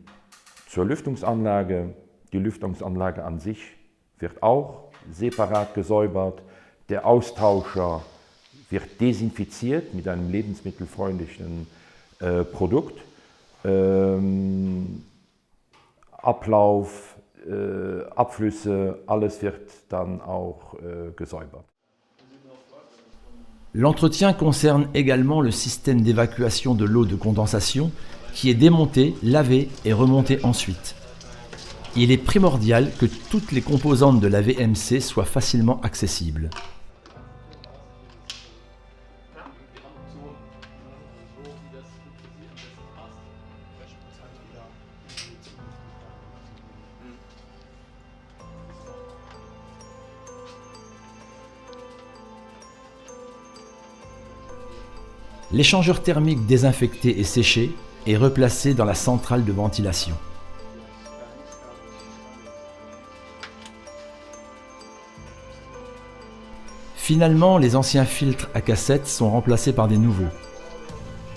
zur Lüftungsanlage. Die Lüftungsanlage an sich wird auch separat gesäubert. Der Austauscher wird desinfiziert mit einem lebensmittelfreundlichen Produkt. Ablauf, Abflüsse, alles wird dann auch gesäubert. L'entretien concerne également le système d'évacuation de l'eau de condensation qui est démonté, lavé et remonté ensuite. Il est primordial que toutes les composantes de la VMC soient facilement accessibles. L'échangeur thermique désinfecté et séché est replacé dans la centrale de ventilation. Finalement, les anciens filtres à cassette sont remplacés par des nouveaux.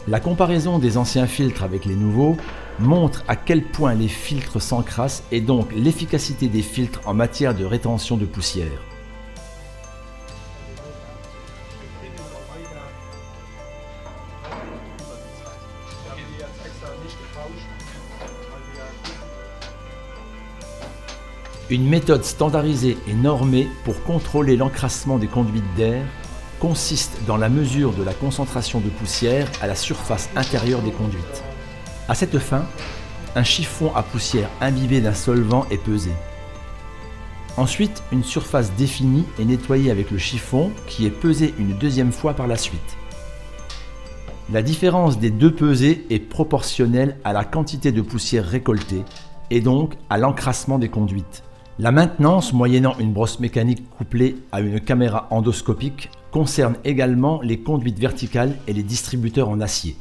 La comparaison des anciens filtres avec les nouveaux montre à quel point les filtres s'encrassent et donc l'efficacité des filtres en matière de rétention de poussière. Une méthode standardisée et normée pour contrôler l'encrassement des conduites d'air consiste dans la mesure de la concentration de poussière à la surface intérieure des conduites. À cette fin, un chiffon à poussière imbibé d'un solvant est pesé. Ensuite, une surface définie est nettoyée avec le chiffon qui est pesé une deuxième fois par la suite. La différence des deux pesées est proportionnelle à la quantité de poussière récoltée et donc à l'encrassement des conduites. La maintenance, moyennant une brosse mécanique couplée à une caméra endoscopique, concerne également les conduites verticales et les distributeurs en acier.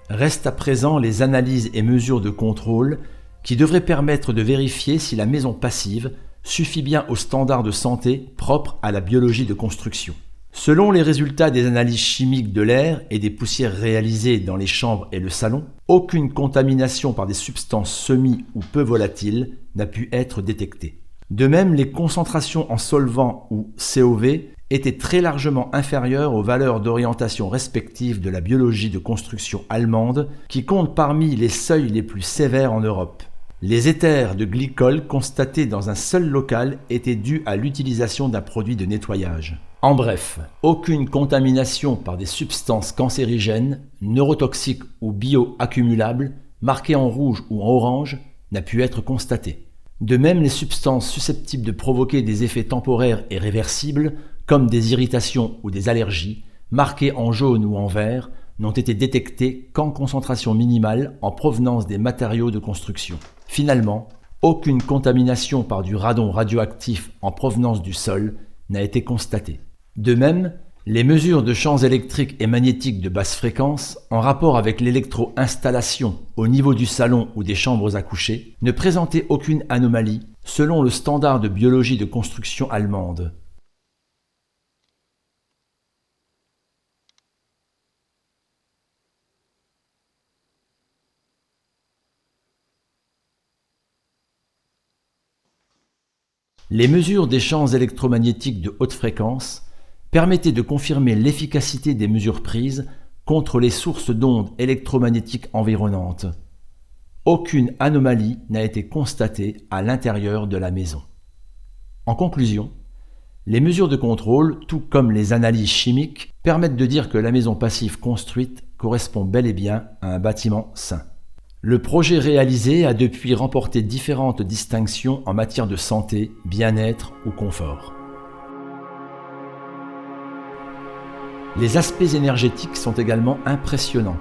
Restent à présent les analyses et mesures de contrôle qui devraient permettre de vérifier si la maison passive suffit bien aux standards de santé propres à la biologie de construction. Selon les résultats des analyses chimiques de l'air et des poussières réalisées dans les chambres et le salon, aucune contamination par des substances semi ou peu volatiles n'a pu être détectée. De même, les concentrations en solvant ou COV étaient très largement inférieures aux valeurs d'orientation respectives de la biologie de construction allemande qui compte parmi les seuils les plus sévères en Europe. Les éthers de glycol constatés dans un seul local étaient dus à l'utilisation d'un produit de nettoyage. En bref, aucune contamination par des substances cancérigènes, neurotoxiques ou bioaccumulables, marquées en rouge ou en orange, n'a pu être constatée. De même, les substances susceptibles de provoquer des effets temporaires et réversibles, comme des irritations ou des allergies, marquées en jaune ou en vert, n'ont été détectées qu'en concentration minimale en provenance des matériaux de construction. Finalement, aucune contamination par du radon radioactif en provenance du sol n'a été constatée. De même, les mesures de champs électriques et magnétiques de basse fréquence, en rapport avec l'électro-installation au niveau du salon ou des chambres à coucher, ne présentaient aucune anomalie selon le standard de biologie de construction allemande. Les mesures des champs électromagnétiques de haute fréquence permettaient de confirmer l'efficacité des mesures prises contre les sources d'ondes électromagnétiques environnantes. Aucune anomalie n'a été constatée à l'intérieur de la maison. En conclusion, les mesures de contrôle, tout comme les analyses chimiques, permettent de dire que la maison passive construite correspond bel et bien à un bâtiment sain. Le projet réalisé a depuis remporté différentes distinctions en matière de santé, bien-être ou confort. Les aspects énergétiques sont également impressionnants.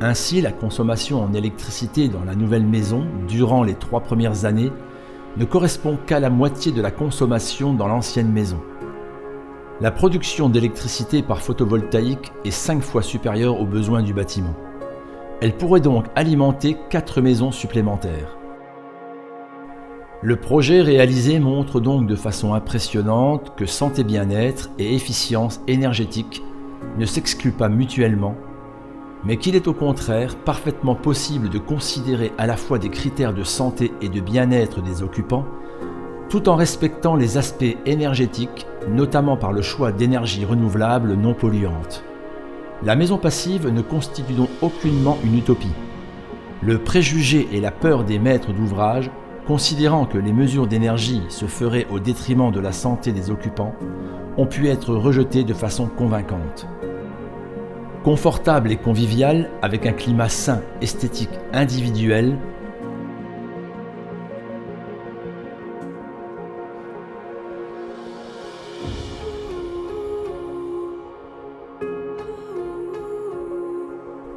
Ainsi, la consommation en électricité dans la nouvelle maison, durant les 3 premières années, ne correspond qu'à la moitié de la consommation dans l'ancienne maison. La production d'électricité par photovoltaïque est 5 fois supérieure aux besoins du bâtiment. Elle pourrait donc alimenter 4 maisons supplémentaires. Le projet réalisé montre donc de façon impressionnante que santé bien-être et efficience énergétique ne s'excluent pas mutuellement, mais qu'il est au contraire parfaitement possible de considérer à la fois des critères de santé et de bien-être des occupants, tout en respectant les aspects énergétiques, notamment par le choix d'énergies renouvelables non polluantes. La maison passive ne constitue donc aucunement une utopie. Le préjugé et la peur des maîtres d'ouvrage, considérant que les mesures d'énergie se feraient au détriment de la santé des occupants, ont pu être rejetés de façon convaincante. Confortable et convivial, avec un climat sain, esthétique, individuel,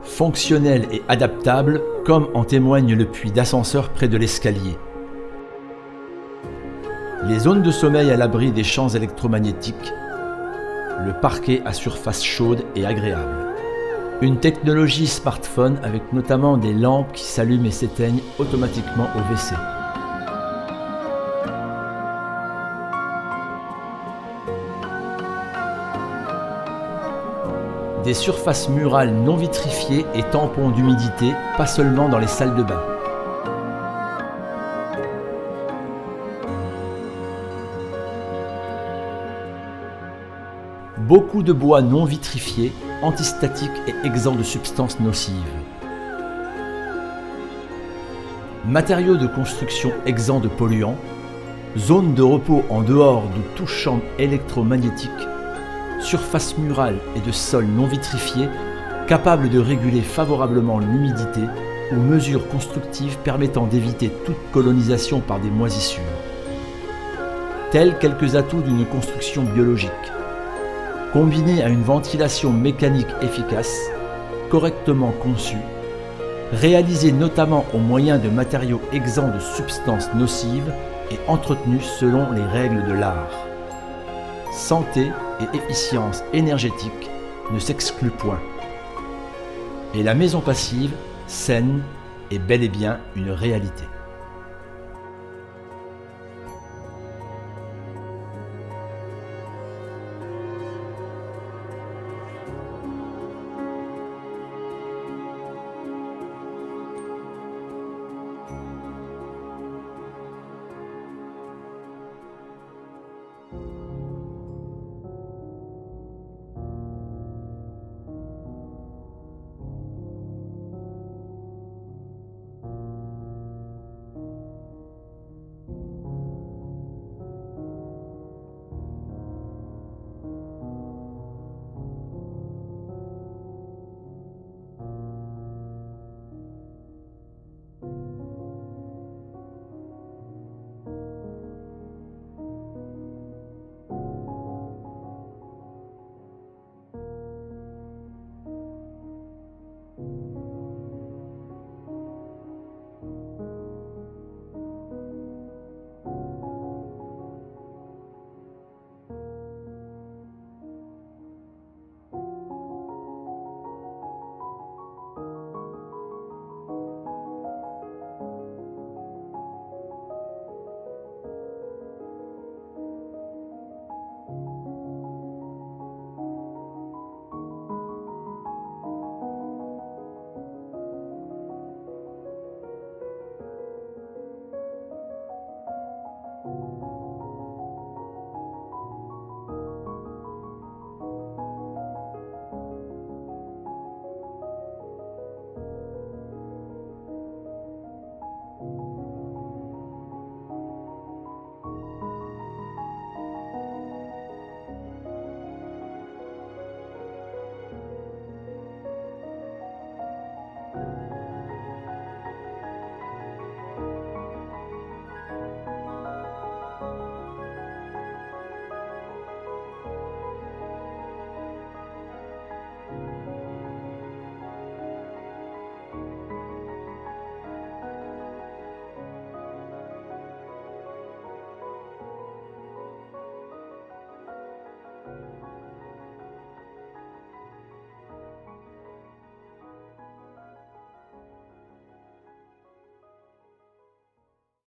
fonctionnel et adaptable, comme en témoigne le puits d'ascenseur près de l'escalier. Les zones de sommeil à l'abri des champs électromagnétiques, le parquet à surface chaude et agréable. Une technologie smartphone avec notamment des lampes qui s'allument et s'éteignent automatiquement au WC. Des surfaces murales non vitrifiées et tampons d'humidité, pas seulement dans les salles de bain. Beaucoup de bois non vitrifié, antistatique et exempt de substances nocives. Matériaux de construction exempts de polluants. Zone de repos en dehors de tout champ électromagnétique. Surface murale et de sol non vitrifié, capable de réguler favorablement l'humidité ou mesures constructives permettant d'éviter toute colonisation par des moisissures. Tels quelques atouts d'une construction biologique. Combinés à une ventilation mécanique efficace, correctement conçue, réalisée notamment au moyen de matériaux exempts de substances nocives et entretenus selon les règles de l'art. Santé et efficience énergétique ne s'excluent point. Et la maison passive, saine, est bel et bien une réalité.